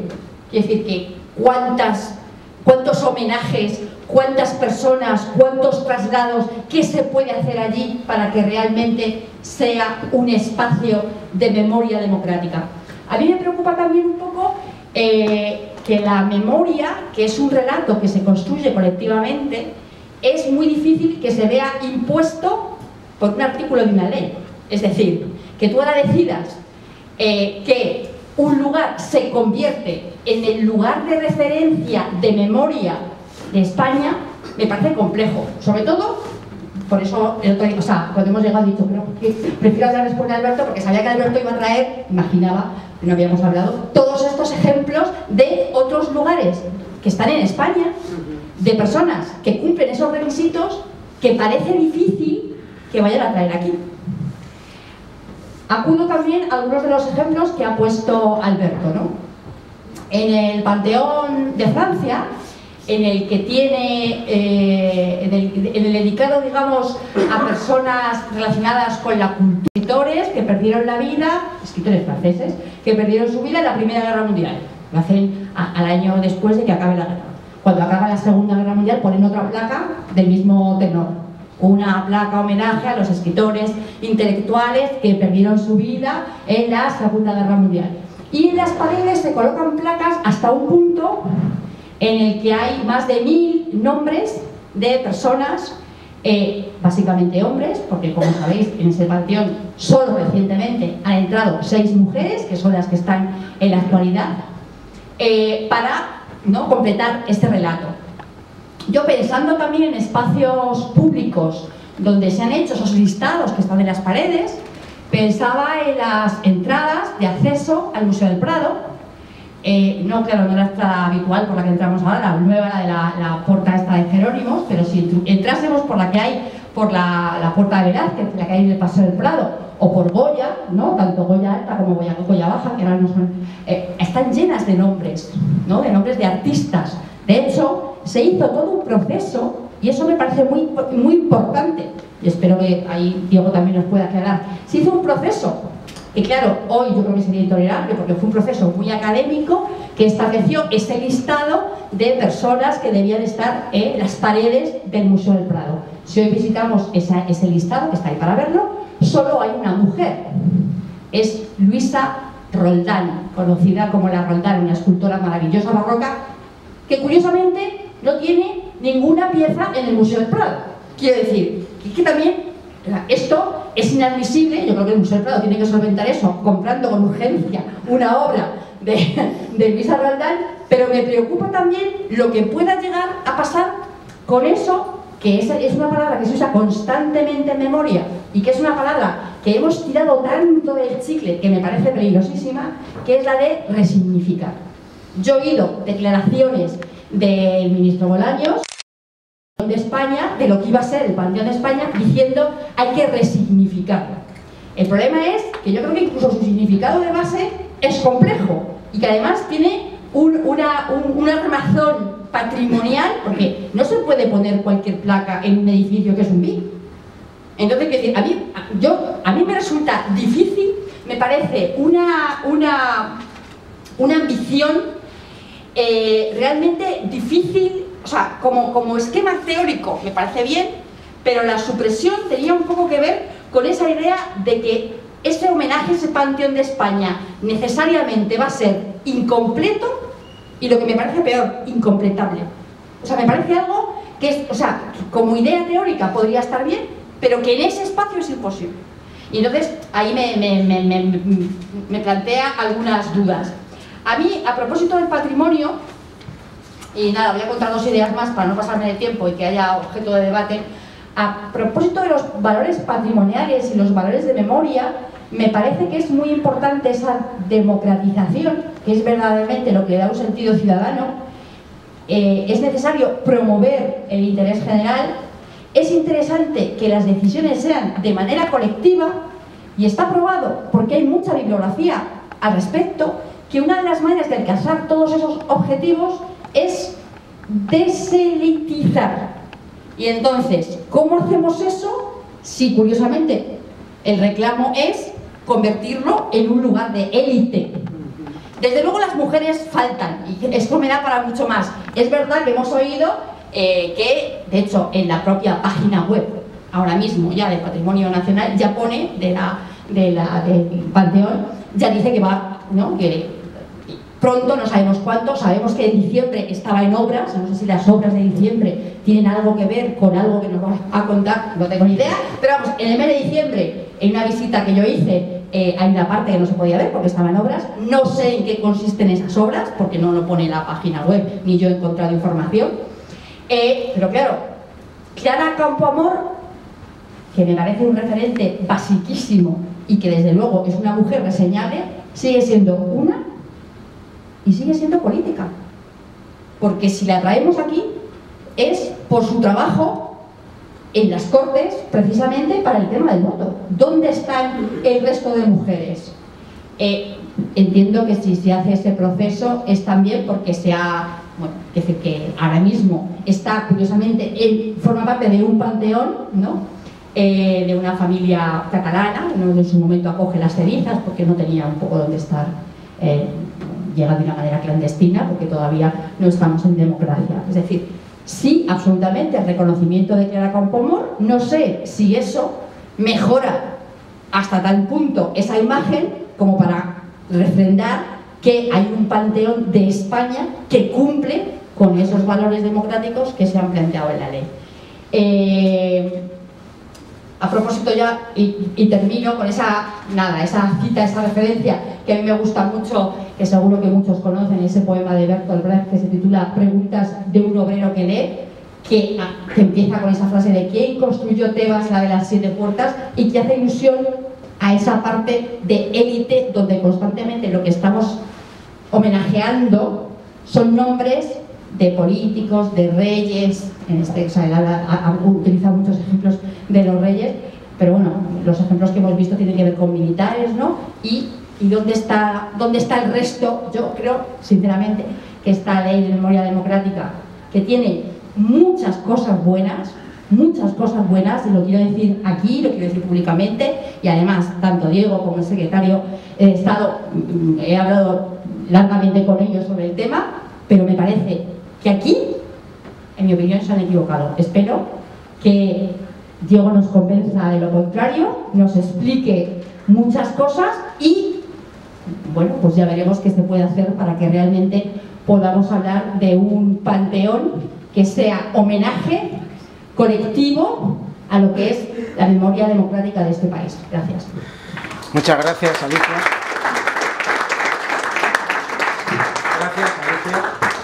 Es decir, que cuántos homenajes, cuántas personas, cuántos traslados, qué se puede hacer allí para que realmente sea un espacio de memoria democrática. A mí me preocupa también un poco que la memoria, que es un relato que se construye colectivamente, es muy difícil que se vea impuesto por un artículo de una ley. Es decir, que tú ahora decidas que un lugar se convierte en el lugar de referencia de memoria de España, me parece complejo. Sobre todo, por eso el otro día, cuando hemos llegado he dicho, pero prefiero hablar después de Alberto, porque sabía que Alberto iba a traer, imaginaba, que no habíamos hablado, todos estos ejemplos de otros lugares que están en España, de personas que cumplen esos requisitos que parece difícil que vayan a traer aquí. Acudo también a algunos de los ejemplos que ha puesto Alberto, ¿no? En el Panteón de Francia, en el que tiene, en el dedicado, digamos, a personas relacionadas con la cultura, escritores que perdieron la vida, escritores franceses, que perdieron su vida en la Primera Guerra Mundial. Lo hacen al año después de que acabe la guerra. Cuando acaba la Segunda Guerra Mundial ponen otra placa del mismo tenor. Una placa homenaje a los escritores intelectuales que perdieron su vida en la Segunda Guerra Mundial. Y en las paredes se colocan placas hasta un punto en el que hay más de 1000 nombres de personas, básicamente hombres, porque como sabéis en ese panteón solo recientemente han entrado 6 mujeres, que son las que están en la actualidad, para completar este relato. Yo, pensando también en espacios públicos donde se han hecho esos listados que están en las paredes, pensaba en las entradas de acceso al Museo del Prado. No, claro, no la entrada habitual por la que entramos ahora, la nueva, la puerta esta de Jerónimos, pero si entrásemos por la que hay, por la puerta de Velázquez, la que hay en el Paseo del Prado, o por Goya, ¿no? Tanto Goya Alta como Goya Baja, que ahora no son, están llenas de nombres, ¿no? De nombres de artistas. De hecho, se hizo todo un proceso, y eso me parece muy, muy importante, y espero que ahí Diego también nos pueda aclarar. Se hizo un proceso, que claro, hoy yo creo que sería intolerable, porque fue un proceso muy académico que estableció ese listado de personas que debían estar en las paredes del Museo del Prado. Si hoy visitamos ese listado, que está ahí para verlo, solo hay una mujer. Es Luisa Roldán, conocida como la Roldán, una escultora maravillosa barroca, que curiosamente no tiene ninguna pieza en el Museo del Prado. Quiero decir, que también esto es inadmisible. Yo creo que el Museo del Prado tiene que solventar eso, comprando con urgencia una obra de Luisa Roldán, pero me preocupa también lo que pueda llegar a pasar con eso, que es una palabra que se usa constantemente en memoria y que es una palabra que hemos tirado tanto del chicle que me parece peligrosísima, que es la de resignificar. Yo he oído declaraciones del ministro Bolaños de España, de lo que iba a ser el Panteón de España, diciendo hay que resignificarlo. El problema es que yo creo que incluso su significado de base es complejo y que además tiene una armazón patrimonial, porque no se puede poner cualquier placa en un edificio que es un BIC. Entonces, a mí me resulta difícil, me parece una ambición realmente difícil. O sea, como esquema teórico me parece bien, pero la supresión tenía un poco que ver con esa idea de que ese homenaje, ese Panteón de España, necesariamente va a ser incompleto y, lo que me parece peor, incompletable. O sea, me parece algo que es, o sea, como idea teórica podría estar bien, pero que en ese espacio es imposible. Y entonces ahí me plantea algunas dudas. A mí, a propósito del patrimonio, y nada, voy a contar dos ideas más para no pasarme de tiempo y que haya objeto de debate. A propósito de los valores patrimoniales y los valores de memoria, me parece que es muy importante esa democratización, que es verdaderamente lo que da un sentido ciudadano. Es necesario promover el interés general. Es interesante que las decisiones sean de manera colectiva, y está probado, porque hay mucha bibliografía al respecto, que una de las maneras de alcanzar todos esos objetivos es deselitizar. Y entonces, ¿cómo hacemos eso? Si curiosamente el reclamo es convertirlo en un lugar de élite. Desde luego las mujeres faltan, y esto me da para mucho más. Es verdad que hemos oído que, de hecho, en la propia página web, ahora mismo ya del Patrimonio Nacional, ya pone del Panteón, ya dice que va, ¿no?, que pronto, no sabemos cuánto, sabemos que en diciembre estaba en obras, no sé si las obras de diciembre tienen algo que ver con algo que nos va a contar, no tengo ni idea, pero vamos, en el mes de diciembre, en una visita que yo hice, hay una parte que no se podía ver porque estaba en obras, no sé en qué consisten esas obras, porque no lo pone en la página web, ni yo he encontrado información, pero claro, Clara Campoamor, que me parece un referente basiquísimo y que desde luego es una mujer reseñable, sigue siendo una y sigue siendo política, porque si la traemos aquí es por su trabajo en las Cortes, precisamente para el tema del voto. ¿Dónde están el resto de mujeres? Entiendo que si se hace ese proceso es también porque bueno, que ahora mismo está, curiosamente, forma parte de un panteón, ¿no?, de una familia catalana, ¿no?, en su momento acoge las cenizas porque no tenía un poco dónde estar, llega de una manera clandestina porque todavía no estamos en democracia. Es decir, sí, absolutamente, el reconocimiento de Clara Campoamor. No sé si eso mejora hasta tal punto esa imagen como para refrendar que hay un panteón de España que cumple con esos valores democráticos que se han planteado en la ley. A propósito ya, y termino con esa cita, esa referencia que a mí me gusta mucho, que seguro que muchos conocen, ese poema de Bertolt Brecht que se titula Preguntas de un obrero que lee, que empieza con esa frase de ¿quién construyó Tebas, la de las 7 puertas? Y que hace ilusión a esa parte de élite donde constantemente lo que estamos homenajeando son nombres de políticos, de reyes, o sea, ha utilizado muchos ejemplos de los reyes, pero bueno, los ejemplos que hemos visto tienen que ver con militares, ¿no? Y ¿dónde está el resto? Yo creo, sinceramente, que esta ley de memoria democrática, que tiene muchas cosas buenas, y lo quiero decir aquí, lo quiero decir públicamente, y además, tanto Diego como el secretario de Estado, he hablado largamente con ellos sobre el tema, pero me parece que aquí, en mi opinión, se han equivocado. Espero que Diego nos convenza de lo contrario, nos explique muchas cosas y, bueno, pues ya veremos qué se puede hacer para que realmente podamos hablar de un panteón que sea homenaje colectivo a lo que es la memoria democrática de este país. Gracias. Muchas gracias, Alicia. Gracias, Alicia.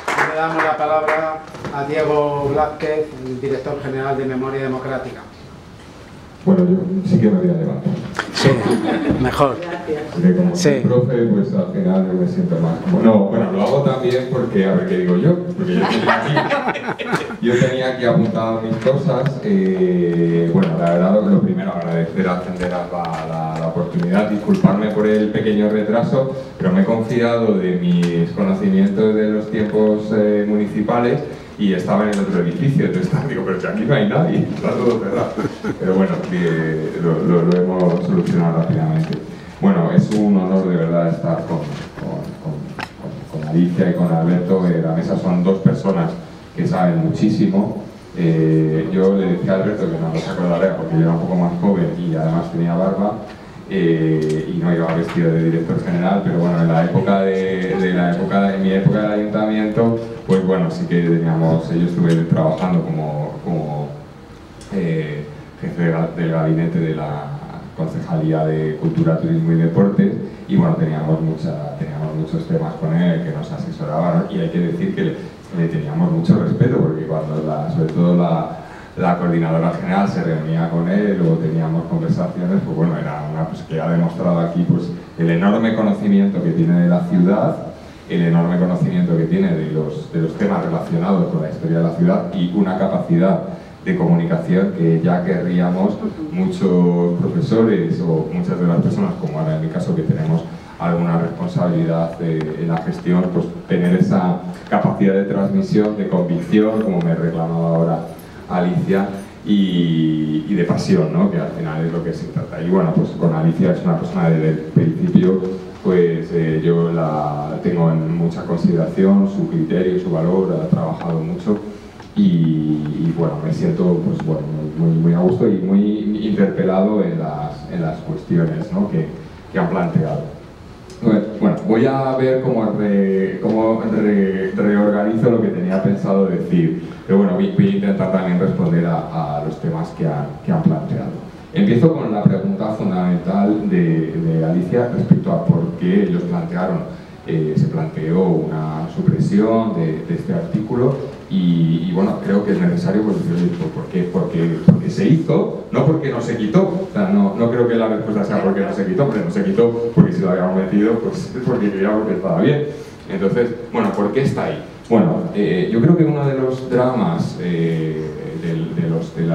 Y le damos la palabra a Diego Blázquez, el director general de Memoria Democrática. Bueno, yo sí que me voy a levantar. Sí, mejor. Porque como Sí. profe, pues al final yo me siento más como... No, bueno, lo hago también porque, a ver, ¿qué digo yo? Porque yo tenía aquí apuntado mis cosas. Bueno, la verdad, lo primero, agradecer a Cenderas la oportunidad, disculparme por el pequeño retraso, pero me he confiado de mis conocimientos de los tiempos municipales y estaba en el otro edificio, entonces digo, pero si aquí no hay nadie, está todo cerrado. Pero bueno, lo hemos solucionado rápidamente. Bueno, es un honor de verdad estar con Alicia y con Alberto. La mesa son dos personas que saben muchísimo. Yo le decía a Alberto que no los acordaré porque yo era un poco más joven y además tenía barba. Y no iba vestido de director general, pero bueno, en la época en mi época del ayuntamiento, pues bueno, sí que teníamos, yo estuve trabajando como jefe del gabinete de la Concejalía de Cultura, Turismo y Deportes, y bueno, teníamos muchos temas con él que nos asesoraban, y hay que decir que le teníamos mucho respeto, porque cuando sobre todo la coordinadora general se reunía con él, luego teníamos conversaciones, pues bueno, era una pues, que ha demostrado aquí pues, el enorme conocimiento que tiene de la ciudad, el enorme conocimiento que tiene de los temas relacionados con la historia de la ciudad y una capacidad de comunicación que ya querríamos muchos profesores o muchas de las personas, como ahora en mi caso que tenemos alguna responsabilidad en la gestión, pues tener esa capacidad de transmisión, de convicción, como me reclamaba ahora Alicia, y de pasión, ¿no? Que al final es lo que se trata. Y bueno, pues con Alicia es una persona desde el principio, pues yo la tengo en mucha consideración, su criterio y su valor, ha trabajado mucho y bueno, me siento pues bueno, muy a gusto y muy interpelado en las cuestiones, ¿no? que han planteado. Bueno, voy a ver cómo reorganizo lo que tenía pensado decir, pero bueno, voy a intentar también responder a los temas que han planteado. Empiezo con la pregunta fundamental de Alicia respecto a por qué ellos plantearon, se planteó una supresión de este artículo y bueno, creo que es necesario pues decir, ¿por qué? Porque se hizo, no porque no se quitó. O sea, no creo que la respuesta sea porque no se quitó, porque no se quitó porque si lo habíamos metido, pues es porque creíamos que estaba bien. Entonces, bueno, ¿por qué está ahí? Bueno, yo creo que uno de los dramas del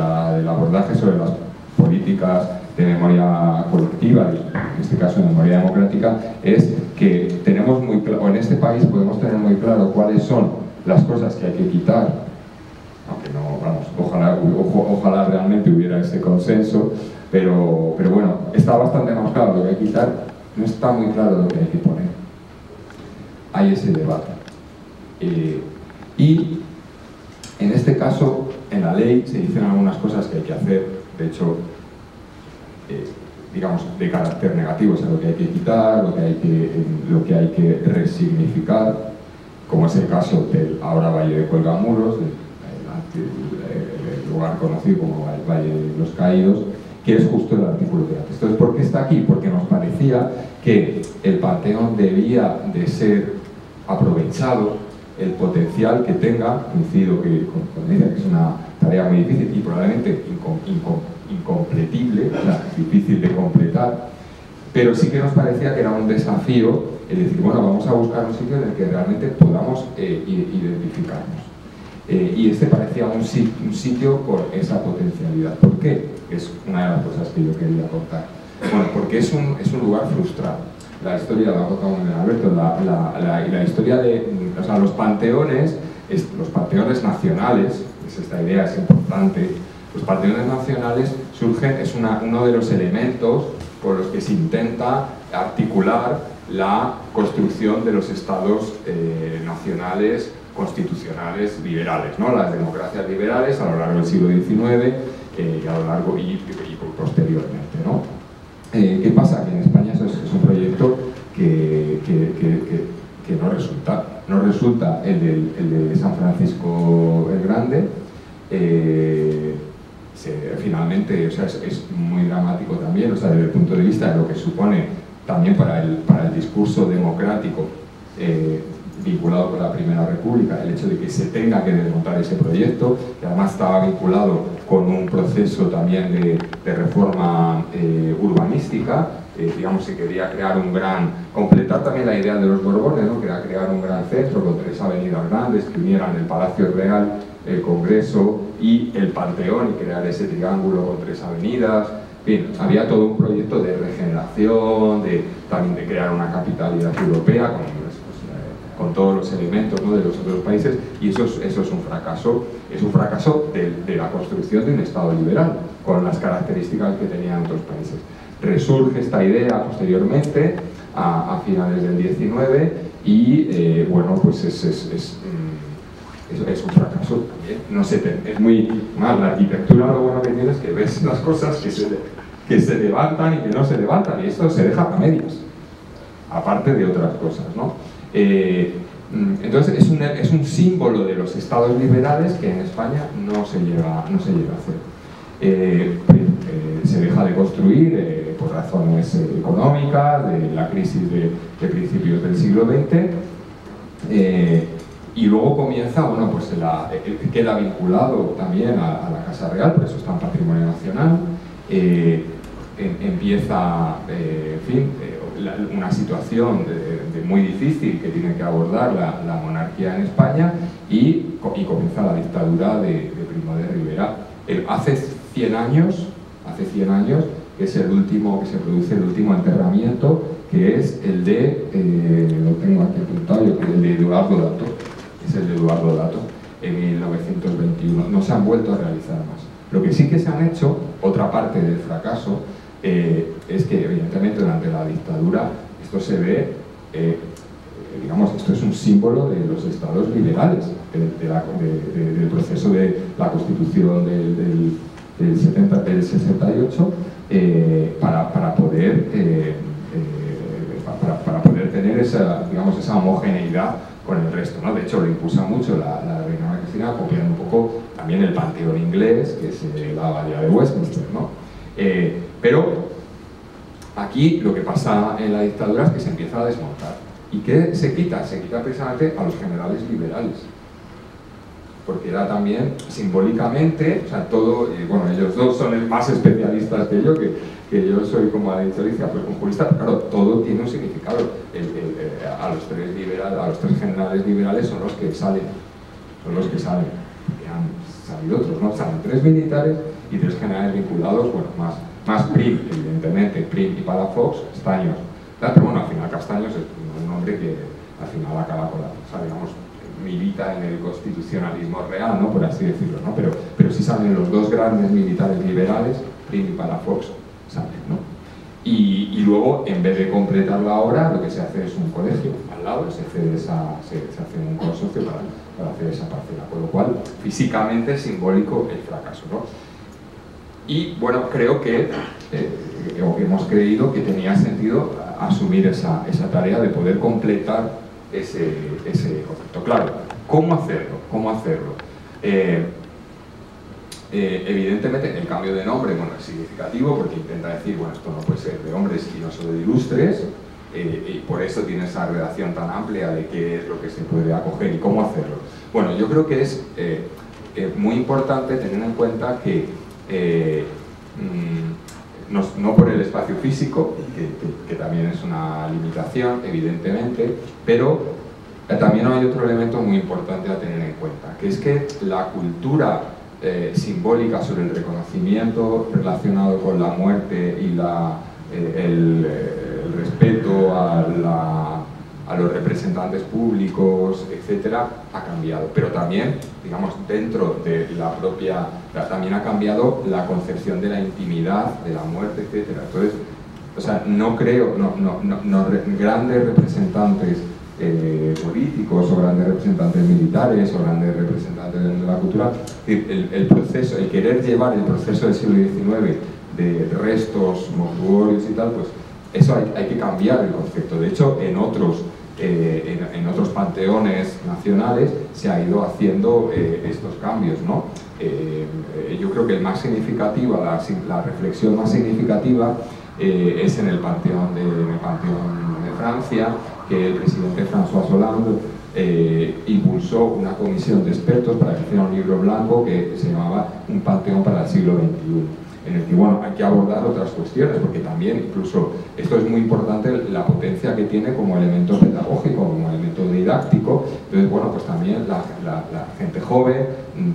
abordaje sobre las políticas de memoria colectiva y en este caso de memoria democrática es que tenemos muy claro, o en este país podemos tener muy claro cuáles son las cosas que hay que quitar, aunque no, vamos, ojalá realmente hubiera ese consenso, pero bueno, está bastante más claro lo que hay que quitar, no está muy claro lo que hay que poner. Hay ese debate. Y en este caso, en la ley se dicen algunas cosas que hay que hacer, de hecho, digamos, de carácter negativo, o sea, lo que hay que quitar, lo que hay que resignificar, como es el caso del ahora Valle de Cuelgamuros, el lugar conocido como el Valle de los Caídos, que es justo el artículo de antes. Entonces, ¿por qué está aquí? Porque nos parecía que el Panteón debía de ser aprovechado, el potencial que tenga, coincido con ella, que es una tarea muy difícil y probablemente incompletible, o sea, difícil de completar, pero sí que nos parecía que era un desafío el decir, bueno, vamos a buscar un sitio en el que realmente podamos identificarnos. Y este parecía un sitio con esa potencialidad. ¿Por qué? Es una de las cosas que yo quería contar. Bueno, porque es un lugar frustrado. La historia, la ha contado muy bien Alberto, la historia de, o sea, los panteones nacionales, esta idea es importante, los panteones nacionales surgen, es uno de los elementos por los que se intenta articular la construcción de los estados nacionales constitucionales liberales, ¿no? Las democracias liberales a lo largo del siglo XIX y a lo largo y posteriormente, ¿no? ¿Qué pasa? Que en España eso es un proyecto que no resulta el de San Francisco el Grande, finalmente, o sea, es muy dramático también, o sea, desde el punto de vista de lo que supone también para el discurso democrático vinculado con la Primera República, el hecho de que se tenga que desmontar ese proyecto, que además estaba vinculado con un proceso también de reforma urbanística. Digamos, se quería crear completar también la idea de los Borbones, ¿no? Que era crear un gran centro con 3 avenidas grandes que unieran el Palacio Real, el Congreso y el Panteón, y crear ese triángulo con 3 avenidas. Bien, había todo un proyecto de regeneración, también de crear una capitalidad europea con todos los elementos, ¿no?, de los otros países, y eso es un fracaso. Es un fracaso de la construcción de un Estado liberal, con las características que tenían otros países. Resurge esta idea posteriormente, a finales del 19, y bueno, pues es un fracaso también. No sé, es muy mal. La arquitectura, lo bueno que tiene es que ves las cosas que se levantan y que no se levantan, y esto se deja a medias, aparte de otras cosas, ¿no? Entonces es un símbolo de los estados liberales que en España no se llega a hacer. Se deja de construir por razones económicas, de la crisis de principios del siglo XX, y luego comienza, bueno, pues queda vinculado también a la Casa Real, por eso está en Patrimonio Nacional. Empieza, en fin, una situación muy difícil que tiene que abordar la monarquía en España, y comienza la dictadura de Primo de Rivera. Hace 100 años que es el último, que se produce el último enterramiento, que es el de, lo tengo aquí apuntado yo, que es el de Eduardo Dato, en 1921. No se han vuelto a realizar más. Lo que sí que se han hecho, otra parte del fracaso, es que evidentemente durante la dictadura esto se ve, digamos, esto es un símbolo de los estados liberales, del proceso de la Constitución del 68, para poder tener esa, digamos, esa homogeneidad con el resto, ¿no? De hecho, lo impulsa mucho la reina María Cristina, copiando un poco también el panteón inglés, que es la abadía de Westminster, ¿no? Pero aquí lo que pasa en la dictadura es que se empieza a desmontar. ¿Y qué se quita? Se quita precisamente a los generales liberales, porque era también simbólicamente, o sea, todo, bueno, ellos dos son más especialistas que yo soy, como ha dicho Alicia, pues un jurista, pero claro, todo tiene un significado. A los tres generales liberales son los que salen, que han salido otros, ¿no? Salen 3 militares y 3 generales vinculados, bueno, más Prim, evidentemente, Prim y Palafox, Castaños. Pero bueno, al final Castaños es un hombre que al final acaba con digamos, milita en el constitucionalismo real, ¿no?, por así decirlo, ¿no? Pero sí salen los 2 grandes militares liberales, Prim y Palafox, salen, ¿no? Y luego, en vez de completar la obra, lo que se hace es un colegio al lado, se hace un consorcio para hacer esa parcela, con lo cual físicamente es simbólico el fracaso, ¿no? Y bueno, creo que hemos creído que tenía sentido asumir esa tarea de poder completar ese concepto. Claro, ¿cómo hacerlo? Evidentemente el cambio de nombre, bueno, es significativo porque intenta decir, bueno, esto no puede ser de hombres y no solo de ilustres, y por eso tiene esa redacción tan amplia de qué es lo que se puede acoger y cómo hacerlo. Bueno, yo creo que es muy importante tener en cuenta que no por el espacio físico, que también es una limitación, evidentemente, pero también hay otro elemento muy importante a tener en cuenta, que es que la cultura simbólica sobre el reconocimiento relacionado con la muerte y el respeto a los representantes públicos, etcétera, ha cambiado. Pero también, digamos, dentro de la propia, también ha cambiado la concepción de la intimidad, de la muerte, etcétera. Entonces, o sea, no creo, grandes representantes políticos o grandes representantes militares o grandes representantes de la cultura, el proceso, el querer llevar el proceso del siglo XIX de restos mortuorios y tal, pues eso hay que cambiar el concepto. De hecho, en otros en otros panteones nacionales se ha ido haciendo estos cambios, ¿no? Yo creo que el más significativo, la reflexión más significativa es en el Panteón de Francia, que el presidente François Hollande impulsó una comisión de expertos para que hiciera un libro blanco que se llamaba Un Panteón para el siglo XXI, en el que, bueno, hay que abordar otras cuestiones, porque también, incluso, esto es muy importante, la potencia que tiene como elemento pedagógico, como elemento didáctico. Entonces, bueno, pues también la gente joven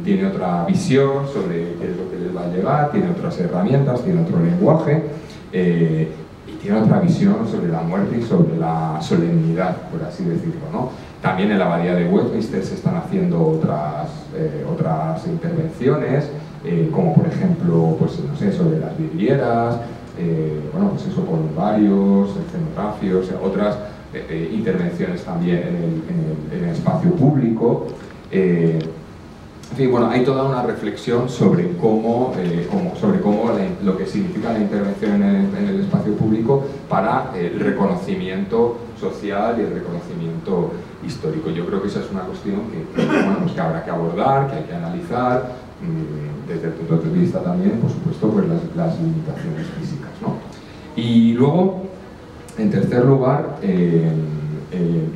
tiene otra visión sobre qué es lo que les va a llegar, tiene otras herramientas, tiene otro lenguaje, y tiene otra visión sobre la muerte y sobre la solemnidad, por así decirlo, ¿no? También en la Abadía de Westminster se están haciendo otras intervenciones, como por ejemplo, pues no sé, sobre las vidrieras, bueno, pues eso, columbarios, cenotafios, otras intervenciones también en el espacio público. En fin, bueno, hay toda una reflexión sobre cómo lo que significa la intervención en el espacio público para el reconocimiento social y el reconocimiento histórico. Yo creo que esa es una cuestión que, bueno, pues que habrá que abordar, que hay que analizar, desde el punto de vista también, por supuesto, pues las limitaciones físicas, ¿no? Y luego, en tercer lugar,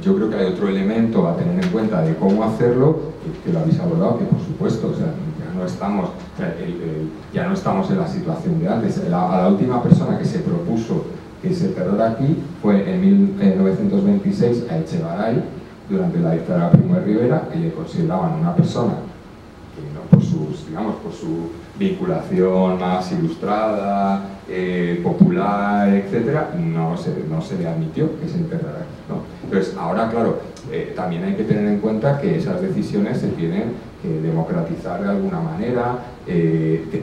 yo creo que hay otro elemento a tener en cuenta de cómo hacerlo, que lo habéis abordado, que por supuesto, o sea, ya no estamos en la situación de antes. A la última persona que se propuso que se enterrara aquí fue en 1926 a Echegaray, durante la dictadura de Primo de Rivera, que le consideraban una persona que, no, por su vinculación más ilustrada, popular, etcétera, no se le admitió que se enterrara aquí, ¿no? Entonces, ahora, claro, también hay que tener en cuenta que esas decisiones se tienen que democratizar de alguna manera,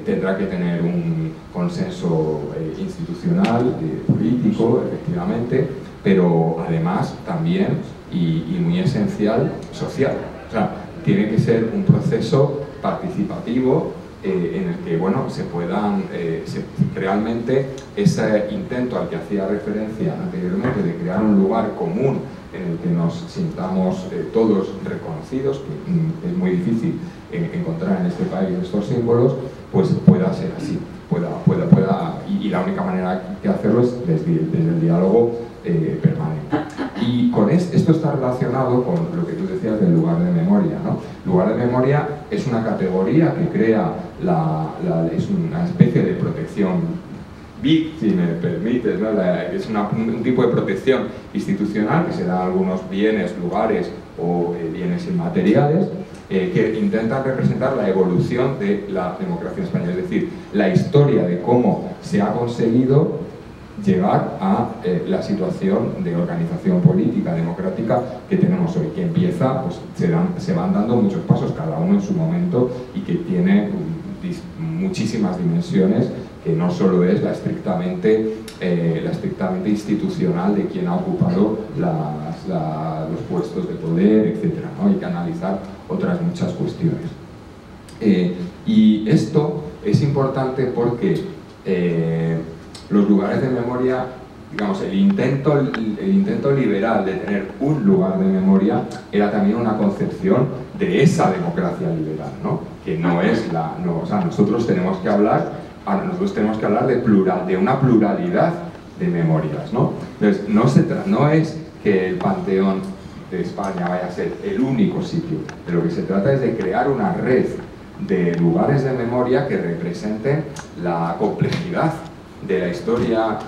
tendrá que tener un consenso institucional, político, efectivamente, pero además también, y muy esencial, social. O sea, tiene que ser un proceso participativo en el que, bueno, se puedan, realmente ese intento al que hacía referencia anteriormente de crear un lugar común en el que nos sintamos todos reconocidos, que es muy difícil encontrar en este país estos símbolos, pues pueda ser así, y la única manera de hacerlo es desde el diálogo permanente. Y con esto está relacionado con lo que tú decías del lugar de memoria, ¿no? Lugar de memoria es una categoría que crea, es una especie de protección BIC, si me permites, ¿no? Es un tipo de protección institucional que se da a algunos bienes, lugares o bienes inmateriales que intentan representar la evolución de la democracia española, es decir, la historia de cómo se ha conseguido llegar a la situación de organización política democrática que tenemos hoy, que empieza, pues se van dando muchos pasos, cada uno en su momento, y que tiene muchísimas dimensiones, que no solo es la estrictamente institucional de quien ha ocupado los puestos de poder, etc., ¿no? Hay que analizar otras muchas cuestiones. Y esto es importante porque los lugares de memoria, digamos, el intento liberal de tener un lugar de memoria era también una concepción de esa democracia liberal, ¿no? Que no es o sea, nosotros tenemos que hablar de una pluralidad de memorias, ¿no? Entonces, no es que el Panteón de España vaya a ser el único sitio, de lo que se trata es de crear una red de lugares de memoria que representen la complejidad de la historia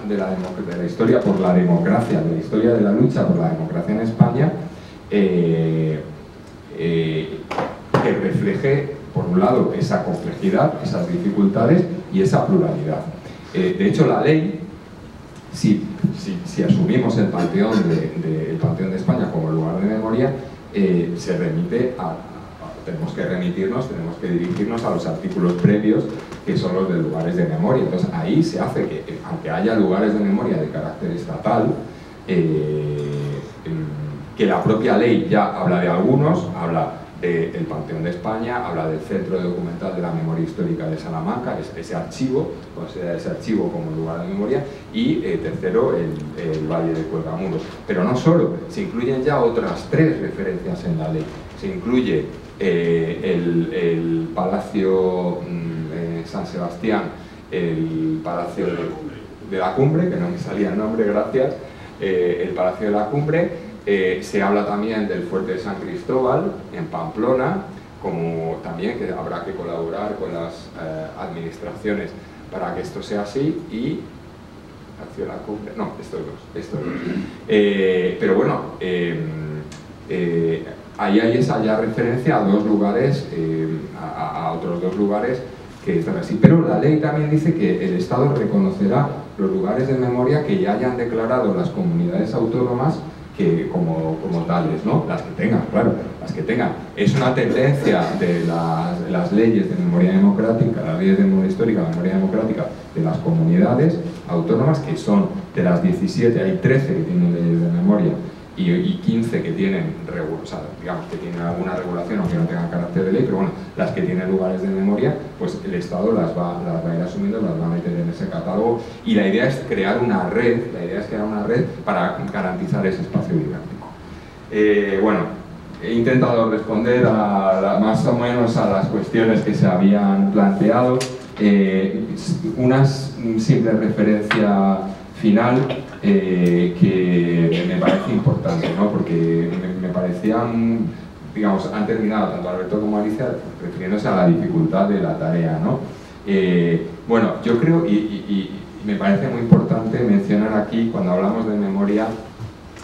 por la democracia, de la historia de la lucha por la democracia en España, que refleje, por un lado, esa complejidad, esas dificultades y esa pluralidad. De hecho, la ley, si asumimos el Panteón de España como lugar de memoria, se remite tenemos que dirigirnos a los artículos previos, que son los de lugares de memoria. Entonces ahí se hace que, aunque haya lugares de memoria de carácter estatal, que la propia ley ya habla de algunos, habla el Panteón de España, habla del Centro Documental de la Memoria Histórica de Salamanca, ese archivo, considera ese archivo como lugar de memoria, y tercero, el Valle de Cuelgamuros. Pero no solo, se incluyen ya otras 3 referencias en la ley. Se incluye el Palacio San Sebastián, el Palacio de la Cumbre, que no me salía el nombre, gracias, el Palacio de la Cumbre. Se habla también del Fuerte de San Cristóbal en Pamplona, como también que habrá que colaborar con las administraciones para que esto sea así, y hacia la cumbre, no, estos dos. Pero bueno, ahí hay esa ya referencia a 2 lugares, a otros 2 lugares que están así. Pero la ley también dice que el Estado reconocerá los lugares de memoria que ya hayan declarado las comunidades autónomas como tales, ¿no? Las que tengan, claro, las que tengan. Es una tendencia de las leyes de memoria democrática, las leyes de memoria histórica, memoria democrática de las comunidades autónomas, que son de las 17, hay 13 que tienen leyes de memoria y 15 que tienen, o sea, digamos que tienen alguna regulación, aunque no tengan carácter de ley, pero bueno, las que tienen lugares de memoria, pues el Estado las va a ir asumiendo, las va a meter en ese catálogo, y la idea es crear una red, para garantizar ese espacio didáctico. Bueno, he intentado responder más o menos a las cuestiones que se habían planteado. Una simple referencia final que me parece importante, ¿no? Porque me parecían, digamos, han terminado tanto Alberto como Alicia refiriéndose a la dificultad de la tarea, ¿no? Bueno, yo creo, y me parece muy importante mencionar aquí, cuando hablamos de memoria,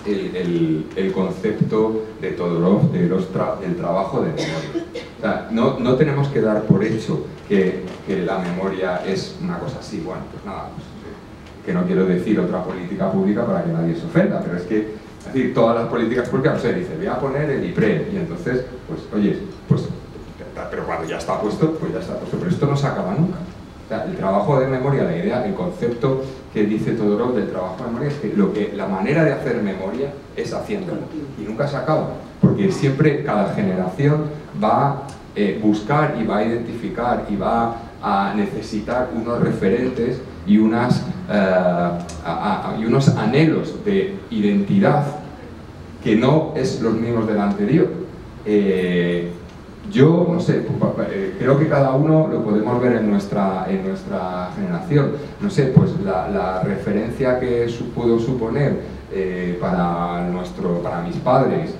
el concepto de Todorov del trabajo de memoria. O sea, no tenemos que dar por hecho que la memoria es una cosa así, bueno, pues nada, pues, que no quiero decir otra política pública para que nadie se ofenda, pero es que, es decir, todas las políticas públicas, no sé, dice, voy a poner el IPRE, y entonces, pues, oye, pues, pero cuando ya está puesto, pues ya está puesto, pero esto no se acaba nunca. O sea, el trabajo de memoria, la idea, el concepto que dice Todorov del trabajo de memoria es que la manera de hacer memoria es haciéndolo, y nunca se acaba, porque siempre cada generación va a buscar y va a identificar y va a necesitar unos referentes y unos anhelos de identidad que no es los mismos del anterior. Yo, no sé, creo que cada uno lo podemos ver en nuestra generación. No sé, pues la referencia que pudo suponer para mis padres,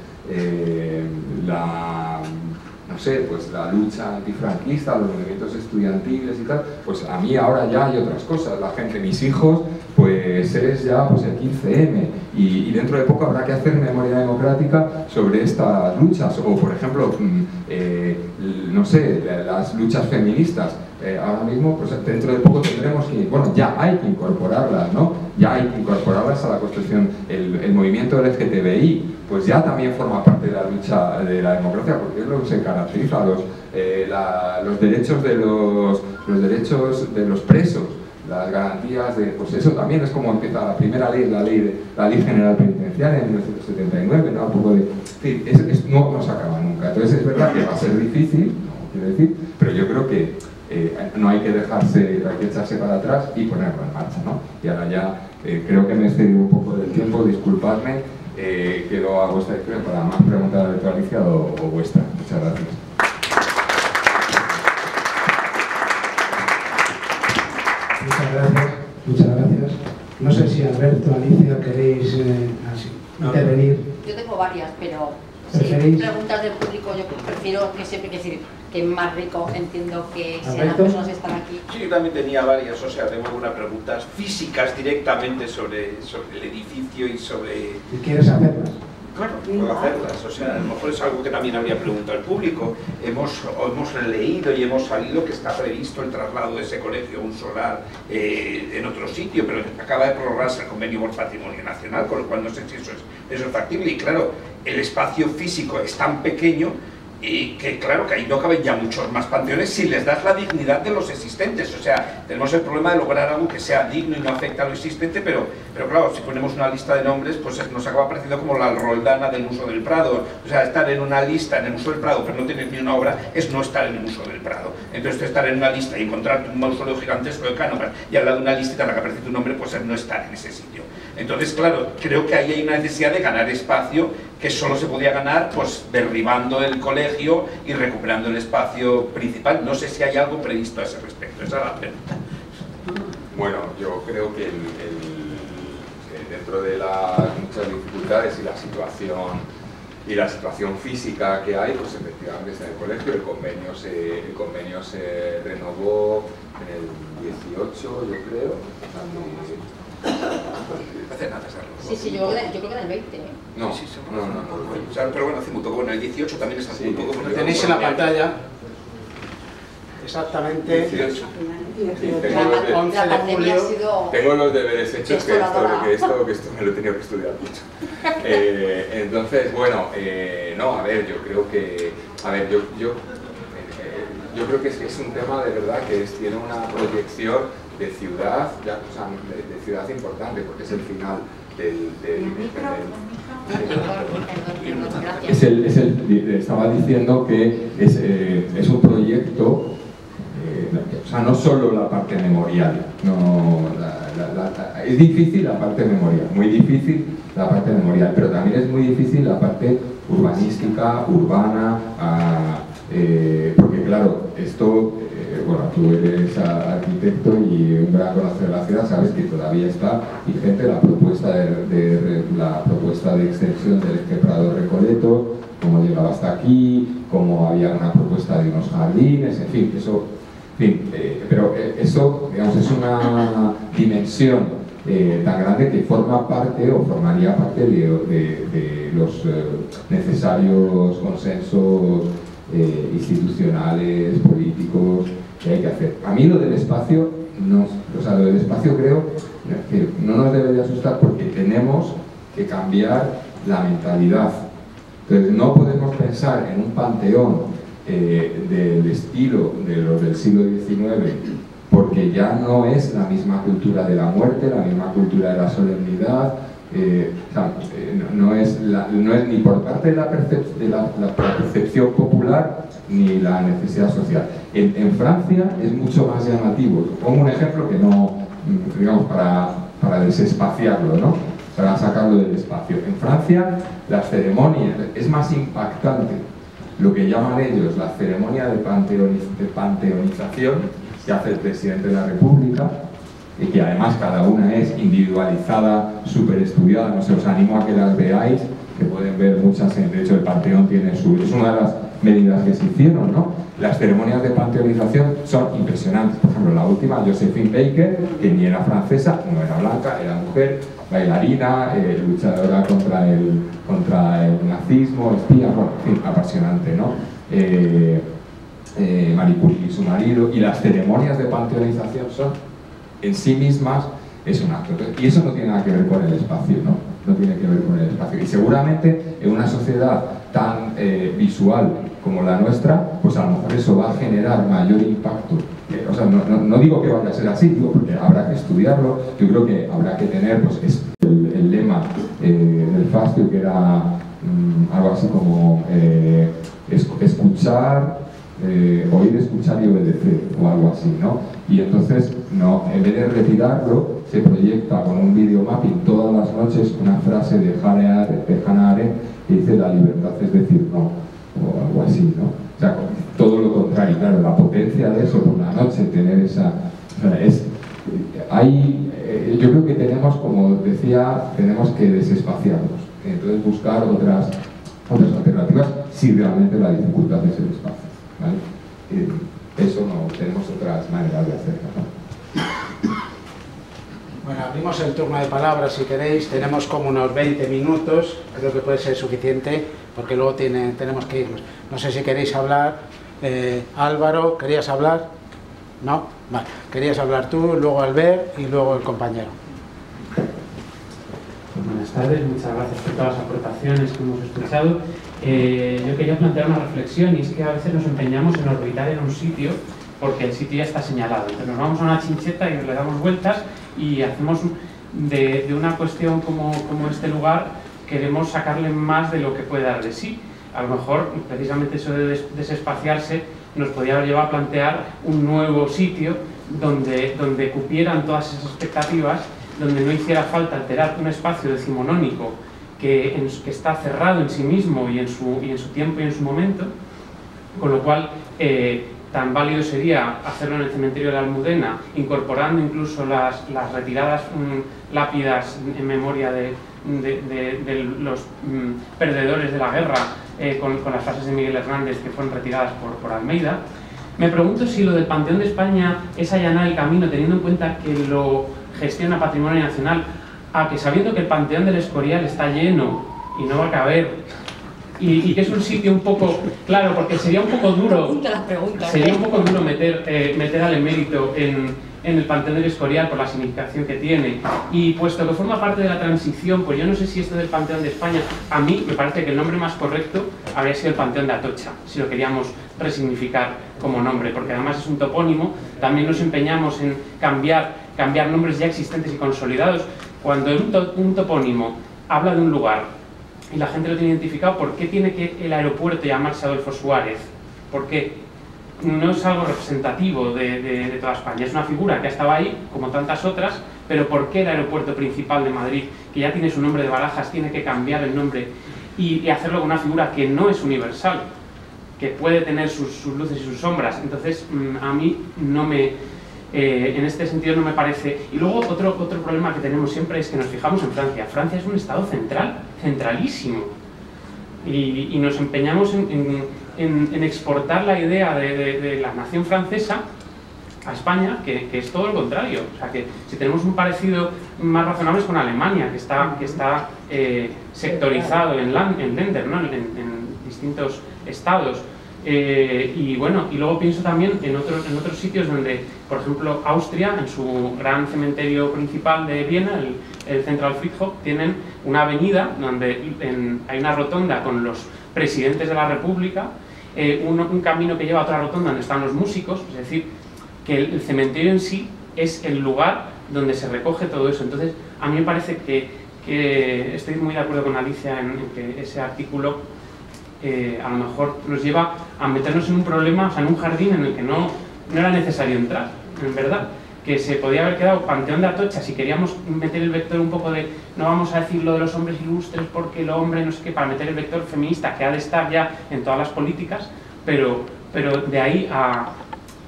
no sé, pues la lucha antifranquista, los movimientos estudiantiles y tal, pues a mí ahora ya hay otras cosas. La gente, mis hijos, pues es ya pues el 15M, y dentro de poco habrá que hacer memoria democrática sobre estas luchas, o por ejemplo, no sé, las luchas feministas. Ahora mismo, pues dentro de poco tendremos que, bueno, ya hay que incorporarlas, ¿no? Ya hay que incorporarlas a la construcción. El movimiento LGTBI, pues ya también forma parte de la lucha de la democracia, porque es lo que se caracteriza, los derechos de los presos, las garantías de, pues eso también es como empieza la primera ley, la ley general penitenciaria en 1979, ¿no? Un poco de, no se acaba nunca. Entonces es verdad que va a ser difícil, no quiero decir, pero yo creo que no hay que dejarse, hay que echarse para atrás y ponerlo en marcha, ¿no? Y ahora ya creo que me he excedido un poco del tiempo, disculpadme, quedo a vuestra disposición para más preguntas de Alicia o vuestra. Muchas gracias. Muchas gracias. No sé si Alberto, Alicia, queréis intervenir. Yo tengo varias, pero si ¿Preferís? preguntas del público, yo prefiero que siempre que más rico, entiendo que si las ¿Alberto? personas están aquí. Sí, yo también tenía varias, o sea, tengo algunas preguntas físicas directamente sobre el edificio y sobre... ¿Y quieres hacerlas? Claro, puedo hacerlas, o sea, a lo mejor es algo que también habría preguntado al público. Hemos leído y hemos salido que está previsto el traslado de ese colegio, un solar, en otro sitio, pero acaba de prorrogarse el convenio por Patrimonio Nacional, con lo cual no sé si eso es factible. Y claro, el espacio físico es tan pequeño Y que claro, que ahí no caben ya muchos más panteones si les das la dignidad de los existentes. O sea, tenemos el problema de lograr algo que sea digno y no afecte a lo existente, pero claro, si ponemos una lista de nombres, pues nos acaba pareciendo como la Roldana del Museo del Prado. O sea, estar en una lista en el Museo del Prado pero no tener ni una obra es no estar en el Museo del Prado. Entonces estar en una lista y encontrarte un mausoleo gigantesco de Cánovas y al lado de una listita en la que aparece tu nombre, pues es no estar en ese sitio. Entonces, claro, creo que ahí hay una necesidad de ganar espacio que solo se podía ganar pues derribando el colegio y recuperando el espacio principal. No sé si hay algo previsto a ese respecto. Esa es la pregunta. Bueno, yo creo que dentro de las muchas dificultades y la situación física que hay, pues efectivamente está en el colegio. El convenio se renovó en el 18, yo creo. Hace nada, ¿sabes? Sí, yo creo que era el 20. No, sí, no. O sea, pero bueno, hace muy poco. Bueno, el 18 también está muy poco. Lo tenéis en la pantalla. Exactamente. 18. La pandemia ha sido... Tengo los deberes hechos, que esto me lo he tenido que estudiar mucho. Entonces, bueno, no, a ver, yo creo que... A ver, yo creo que es un tema de verdad que tiene una proyección de ciudad, o sea, de ciudad importante, porque es el final estaba diciendo que es un proyecto, o sea, no solo la parte memorial, es difícil la parte memorial, muy difícil la parte memorial, pero también es muy difícil la parte urbanística, urbana, porque claro, esto, bueno, tú eres arquitecto y un gran conocedor de la ciudad, sabes que todavía está vigente la propuesta de extensión del eje Prado-Recoleto, cómo llegaba hasta aquí, cómo había una propuesta de unos jardines, en fin, eso, pero eso, digamos, es una dimensión tan grande que forma parte o formaría parte de los necesarios consensos institucionales, políticos que hay que hacer. A mí lo del espacio, lo del espacio creo que no nos debe de asustar porque tenemos que cambiar la mentalidad. Entonces no podemos pensar en un panteón del estilo de los del siglo XIX, porque ya no es la misma cultura de la muerte, la misma cultura de la solemnidad, no es ni por parte de la percepción popular ni la necesidad social. En Francia es mucho más llamativo. Pongo un ejemplo que no, digamos, para desespaciarlo, ¿no? Para sacarlo del espacio. En Francia las ceremonias, es más impactante lo que llaman ellos la ceremonia de panteonización que hace el presidente de la República, y que además cada una es individualizada, súper estudiada. No sé, os animo a que las veáis, que pueden ver muchas. De hecho, el Panteón tiene es una de las medidas que se hicieron, ¿no? Las ceremonias de panteonización son impresionantes. Por ejemplo, la última, Josephine Baker, que ni era francesa, no era blanca, era mujer, bailarina, luchadora contra el nazismo, espía, bueno, en fin, apasionante, ¿no? Marie Curie y su marido, y las ceremonias de panteonización son en sí mismas es un acto. Y eso no tiene nada que ver con el espacio, ¿no? No tiene que ver con el espacio. Y seguramente en una sociedad tan visual como la nuestra, pues a lo mejor eso va a generar mayor impacto. O sea, no digo que vaya a ser así, digo, porque habrá que estudiarlo. Yo creo que habrá que tener, pues, el lema del Fastio, que era algo así como escuchar, oír, escuchar y obedecer, o algo así, ¿no? Y entonces, no, en vez de retirarlo, se proyecta con un videomapping todas las noches una frase de Hannah Arendt que dice: la libertad es decir no, o algo así, ¿no? O sea, todo lo contrario, claro, la potencia de eso por la noche, tener esa... yo creo que tenemos, como decía, tenemos que desespaciarnos, entonces buscar otras alternativas si realmente la dificultad es el espacio, ¿vale? Eso no, tenemos otras maneras de hacerlo, ¿no? Bueno, abrimos el turno de palabras si queréis, tenemos como unos 20 minutos, creo que puede ser suficiente, porque luego tenemos que irnos. No sé si queréis hablar. Álvaro, ¿querías hablar? ¿No? Vale, querías hablar tú, luego Albert y luego el compañero. Buenas tardes, muchas gracias por todas las aportaciones que hemos escuchado. Yo quería plantear una reflexión, y es que a veces nos empeñamos en orbitar en un sitio porque el sitio ya está señalado. Entonces nos vamos a una chincheta y le damos vueltas y hacemos de una cuestión como este lugar, queremos sacarle más de lo que puede dar de sí. A lo mejor precisamente eso de desespaciarse nos podría haber llevado a plantear un nuevo sitio donde cupieran todas esas expectativas, donde no hiciera falta alterar un espacio decimonónico que está cerrado en sí mismo y en su tiempo y en su momento, con lo cual tan válido sería hacerlo en el cementerio de la Almudena, incorporando incluso las retiradas lápidas en memoria de los perdedores de la guerra, con las frases de Miguel Hernández que fueron retiradas por Almeida. Me pregunto si lo del Panteón de España es allanar el camino, teniendo en cuenta que lo gestiona Patrimonio Nacional, a que sabiendo que el Panteón del Escorial está lleno y no va a caber, y que es un sitio un poco, claro, porque sería un poco duro, meter al emérito en el Panteón del Escorial por la significación que tiene, y puesto que forma parte de la transición, pues yo no sé si esto del Panteón de España, a mí me parece que el nombre más correcto habría sido el Panteón de Atocha, si lo queríamos resignificar como nombre, porque además es un topónimo. También nos empeñamos en cambiar nombres ya existentes y consolidados. Cuando un topónimo habla de un lugar y la gente lo tiene identificado, ¿por qué tiene que el aeropuerto llamarse Adolfo Suárez? ¿Por qué? No es algo representativo de toda España, es una figura que ha estado ahí, como tantas otras, pero ¿por qué el aeropuerto principal de Madrid, que ya tiene su nombre de Barajas, tiene que cambiar el nombre y hacerlo con una figura que no es universal, que puede tener sus luces y sus sombras? Entonces, a mí no me... en este sentido no me parece. Y luego otro problema que tenemos siempre es que nos fijamos en Francia. Francia es un estado centralísimo, y nos empeñamos en exportar la idea de la nación francesa a España, que es todo lo contrario. O sea, que si tenemos un parecido más razonable es con Alemania, que está sectorizado en Länder, ¿no? en distintos estados. Y bueno, y luego pienso también en otros sitios donde, por ejemplo, Austria, en su gran cementerio principal de Viena, el Central Friedhof, tienen una avenida donde hay una rotonda con los presidentes de la República, un camino que lleva a otra rotonda donde están los músicos. Es decir, que el cementerio en sí es el lugar donde se recoge todo eso. Entonces, a mí me parece que estoy muy de acuerdo con Alicia en que ese artículo a lo mejor nos lleva a meternos en un problema, o sea, en un jardín en el que no era necesario entrar, en verdad. Que se podía haber quedado Panteón de Atocha si queríamos meter el vector un poco de no vamos a decir lo de los hombres ilustres porque el hombre no sé qué, para meter el vector feminista que ha de estar ya en todas las políticas, pero de ahí a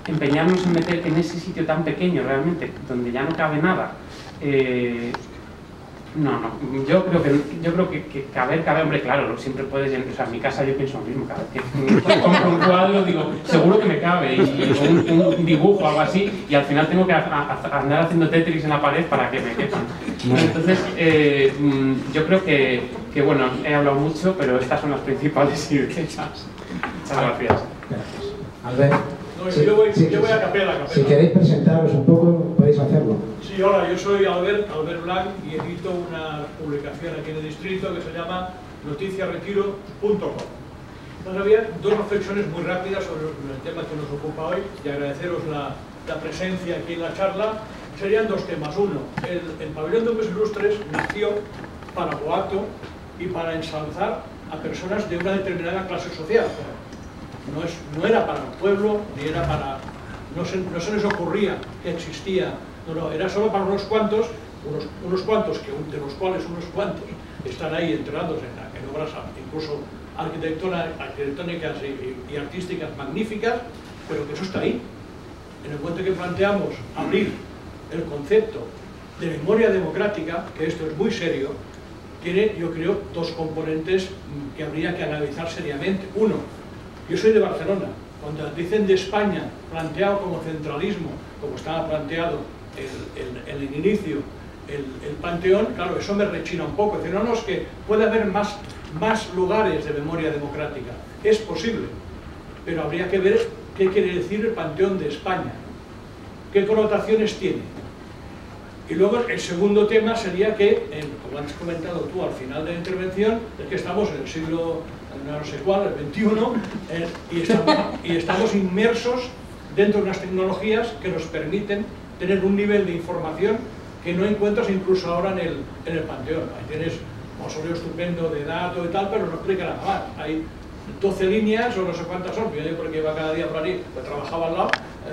empeñarnos en meter en ese sitio tan pequeño realmente, donde ya no cabe nada. No, yo creo que caber, hombre, claro, siempre puedes, o sea, en mi casa yo pienso lo mismo, cada vez que compro un cuadro digo, seguro que me cabe, o un dibujo o algo así, y al final tengo que andar haciendo Tetris en la pared para que me quepan. Entonces, yo creo que bueno, he hablado mucho, pero estas son las principales ideas. Muchas gracias. Albert. No, yo voy a capela. Si queréis presentaros un poco, podéis hacerlo. Sí, hola, yo soy Albert Blanc y edito una publicación aquí en el distrito que se llama noticiasretiro.com. Entonces había dos reflexiones muy rápidas sobre el tema que nos ocupa hoy y agradeceros la presencia aquí en la charla. Serían dos temas. Uno, el pabellón de hombres ilustres nació para boato y para ensalzar a personas de una determinada clase social. No era para el pueblo, ni era para... No se les ocurría que existía, no, era solo para unos cuantos, de los cuales unos cuantos están ahí enterrados en obras incluso arquitectónicas y artísticas magníficas, pero que eso está ahí. En el momento que planteamos abrir el concepto de memoria democrática, que esto es muy serio, tiene, yo creo, dos componentes que habría que analizar seriamente. Uno, yo soy de Barcelona. Cuando dicen de España planteado como centralismo, como estaba planteado en el inicio el Panteón, claro, eso me rechina un poco. Es decir, no, es que puede haber más lugares de memoria democrática. Es posible, pero habría que ver qué quiere decir el Panteón de España, qué connotaciones tiene. Y luego el segundo tema sería que, como has comentado tú al final de la intervención, es que estamos en el siglo, no sé cuál, el XXI, y estamos inmersos dentro de unas tecnologías que nos permiten tener un nivel de información que no encuentras incluso ahora en el Panteón. Ahí tienes un mausoleo estupendo de datos y tal, pero no explica nada más. Hay 12 líneas o no sé cuántas son, yo porque iba cada día por allí, pues trabajaba al lado,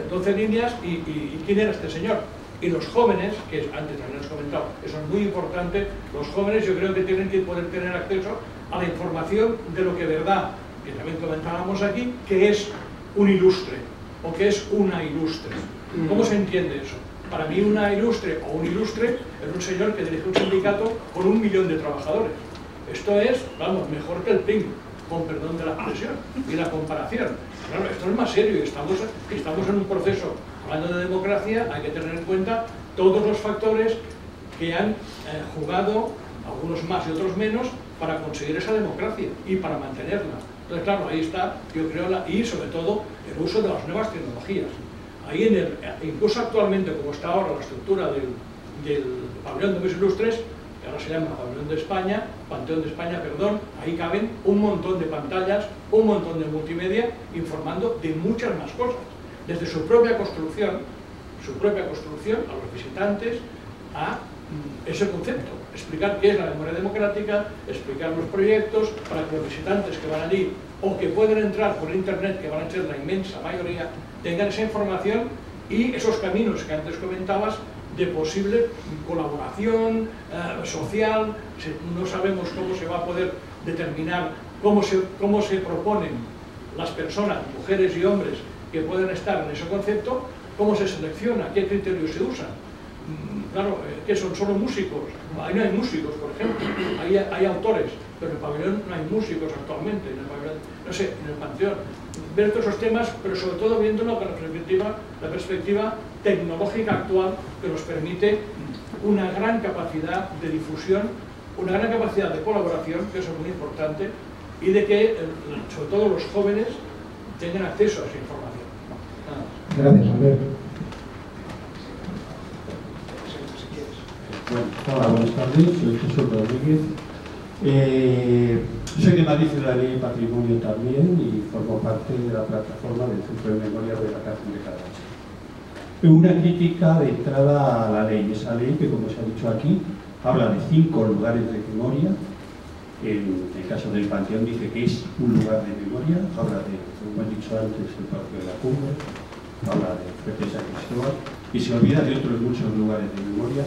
12 líneas y ¿quién era este señor? Y los jóvenes, que antes también has comentado, eso es muy importante, los jóvenes yo creo que tienen que poder tener acceso a la información de lo que verdad, que también comentábamos aquí, que es un ilustre o que es una ilustre. ¿Cómo se entiende eso? Para mí una ilustre o un ilustre es un señor que dirige un sindicato con 1 millón de trabajadores. Esto es, vamos, mejor que el PIN, con perdón de la expresión y la comparación. Claro, esto es más serio y estamos en un proceso. Hablando de democracia, hay que tener en cuenta todos los factores que han jugado, algunos más y otros menos, para conseguir esa democracia y para mantenerla. Entonces, claro, ahí está, yo creo, y sobre todo el uso de las nuevas tecnologías. Ahí, incluso actualmente, como está ahora la estructura del pabellón de hombres ilustres, que ahora se llama Pabellón de España, Panteón de España, perdón, ahí caben un montón de pantallas, un montón de multimedia, informando de muchas más cosas. Desde su propia construcción a los visitantes, a ese concepto, explicar qué es la memoria democrática, explicar los proyectos, para que los visitantes que van allí o que pueden entrar por internet, que van a ser la inmensa mayoría, tengan esa información y esos caminos que antes comentabas de posible colaboración social. No sabemos cómo se va a poder determinar, cómo se proponen las personas, mujeres y hombres, que pueden estar en ese concepto, cómo se selecciona, qué criterios se usan. Claro, que son solo músicos. Ahí no hay músicos, por ejemplo, hay autores, pero en el pabellón no hay músicos actualmente, en el pabellón, no sé, en el Panteón. Ver todos esos temas, pero sobre todo viéndolo con la perspectiva tecnológica actual, que nos permite una gran capacidad de difusión, una gran capacidad de colaboración, que eso es muy importante, y de que, sobre todo los jóvenes, tengan acceso a esa información. Gracias, Alberto. Bueno, hola, buenas tardes, soy Jesús Rodríguez. Soy de Madrid Ciudadanía y Patrimonio también y formo parte de la plataforma del Centro de Memoria de la Cárcel de Carabanchel. Una crítica de entrada a la ley, esa ley que, como se ha dicho aquí, habla de 5 lugares de memoria. En el caso del Panteón dice que es un lugar de memoria, habla de, como he dicho antes, el Parque de la Cumbre, habla de Fuerte San Cristóbal y se olvida de otros muchos lugares de memoria.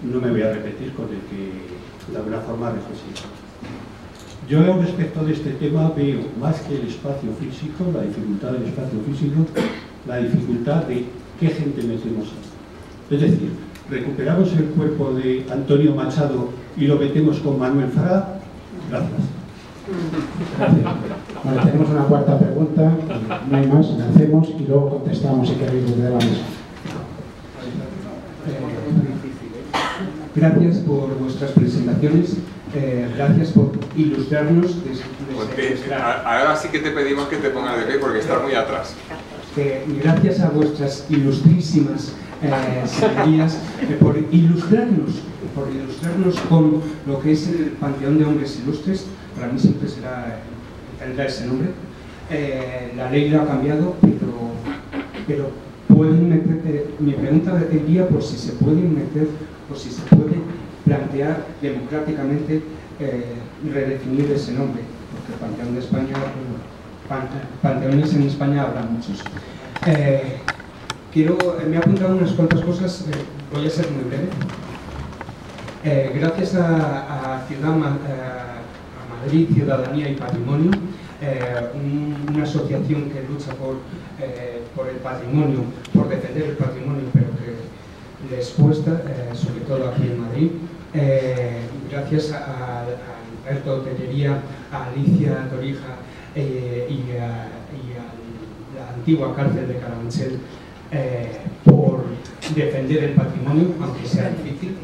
No me voy a repetir con el que de alguna forma reflexivo. Yo respecto de este tema veo más que el espacio físico, la dificultad del espacio físico, la dificultad de qué gente metemos ahí. Es decir, recuperamos el cuerpo de Antonio Machado y lo metemos con Manuel Fraga. Gracias. Bueno, tenemos una cuarta pregunta, no hay más, la hacemos y luego contestamos si queréis desde la mesa. Gracias por vuestras presentaciones, gracias por ilustrarnos. Ahora sí que te pedimos que te pongas de pie porque estás muy atrás. Gracias a vuestras ilustrísimas señorías por ilustrarnos con lo que es el Panteón de Hombres Ilustres. Para mí siempre tendrá ese nombre. La ley lo ha cambiado, pero pueden meter, mi pregunta iría por si se pueden meter, por si se puede plantear democráticamente redefinir ese nombre, porque el Panteón de España, panteones en España habrá muchos. Me he apuntado unas cuantas cosas, voy a ser muy breve. Gracias a Madrid Ciudadanía y Patrimonio, una asociación que lucha por el patrimonio, por defender el patrimonio, pero que les cuesta, sobre todo aquí en Madrid. Gracias a Alberto Tellería, a Alicia Torija y a la antigua cárcel de Carabanchel por defender el patrimonio, aunque sea difícil.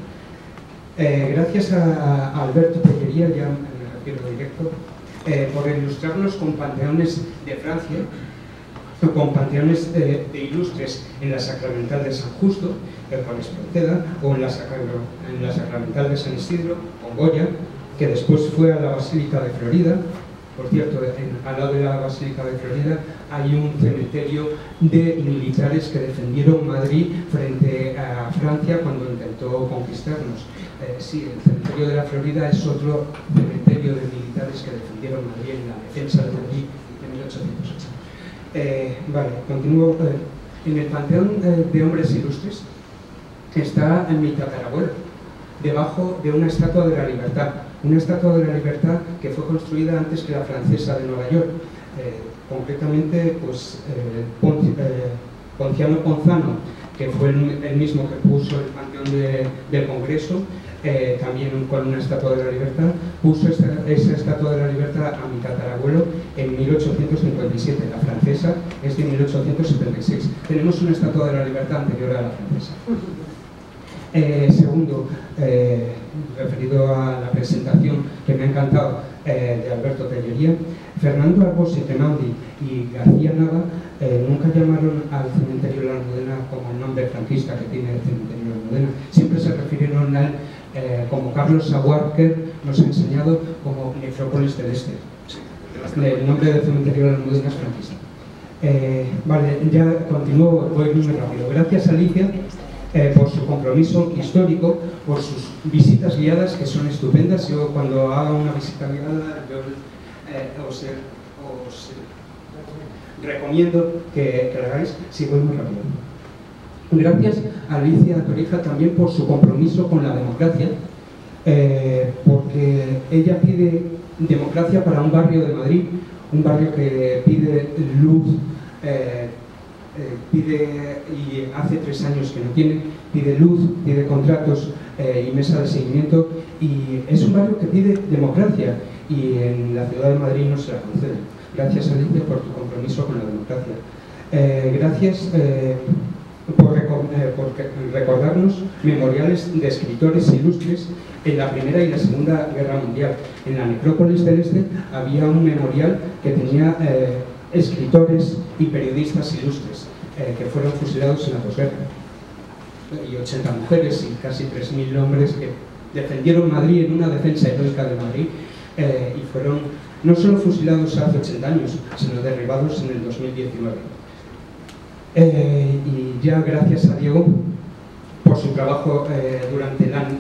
Gracias a Alberto Tellería, ya me refiero directo, por ilustrarnos con panteones de Francia, con panteones de ilustres en la Sacramental de San Justo, el cual Espronceda, o en la Sacramental de San Isidro, con Goya, que después fue a la Basílica de Florida. Por cierto, al lado de la Basílica de Florida hay un cementerio de militares que defendieron Madrid frente a Francia cuando intentó conquistarnos. Sí, el cementerio de la Florida es otro cementerio de militares que defendieron Madrid en la defensa de Madrid en 1808. Vale, continúo. En el Panteón de Hombres Ilustres está mi tatarabuelo, debajo de una estatua de la Libertad. Una estatua de la Libertad que fue construida antes que la francesa de Nueva York. Concretamente, pues, Ponciano Ponzano, que fue el mismo que puso el Panteón del Congreso, también con una estatua de la Libertad, puso esa estatua de la Libertad a mi tatarabuelo en 1857. La francesa es de 1876. Tenemos una estatua de la Libertad anterior a la francesa. Segundo, referido a la presentación que me ha encantado de Alberto Tellería, Fernando Arbós y Tremandi y García Nava nunca llamaron al cementerio de la Almudena como el nombre franquista que tiene el cementerio de la Almudena. Siempre se refirieron a él como Carlos Saguarker nos ha enseñado, como Necrópolis del Este. El nombre del cementerio de la Almudena es franquista. Vale, ya continúo, voy muy rápido. Gracias a Alicia por su compromiso histórico, por sus visitas guiadas que son estupendas. Yo cuando haga una visita guiada os recomiendo que la hagáis. Sí, voy muy rápido. Gracias a Alicia Torija también por su compromiso con la democracia, porque ella pide democracia para un barrio de Madrid, un barrio que pide luz, pide, y hace 3 años que no tiene, pide luz, pide contratos y mesa de seguimiento, y es un barrio que pide democracia y en la ciudad de Madrid no se la concede. Gracias, Alicia, por tu compromiso con la democracia. Gracias por recordarnos memoriales de escritores ilustres en la Primera y la Segunda Guerra Mundial. En la Necrópolis del Este había un memorial que tenía escritores y periodistas ilustres que fueron fusilados en la posguerra, y 80 mujeres y casi 3.000 hombres que defendieron Madrid en una defensa heroica de Madrid, y fueron no solo fusilados hace 80 años, sino derribados en el 2019. Y ya gracias a Diego por su trabajo durante el año,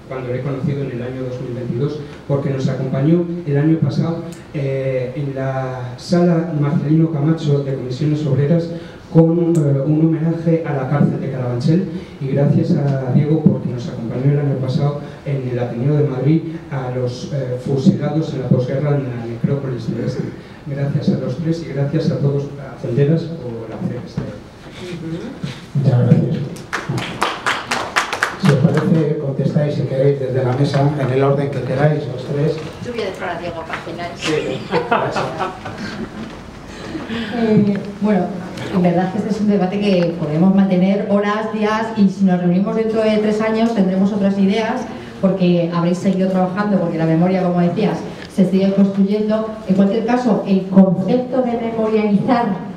cuando lo he conocido en el año 2022, porque nos acompañó el año pasado en la sala Marcelino Camacho de Comisiones Obreras con un homenaje a la cárcel de Carabanchel, y gracias a Diego porque nos acompañó el año pasado en el Ateneo de Madrid a los fusilados en la posguerra en la Necrópolis del Este. Gracias a los tres y gracias a todos, a Cenderas, por hacer este. Muchas gracias. Si os parece, contestáis si queréis desde la mesa, en el orden que queráis, los tres. Yo voy a dejar a Diego para el final. Sí. Bueno, en verdad que este es un debate que podemos mantener horas, días, y si nos reunimos dentro de 3 años tendremos otras ideas, porque habréis seguido trabajando, porque la memoria, como decías, se sigue construyendo. En cualquier caso, el concepto de memorializar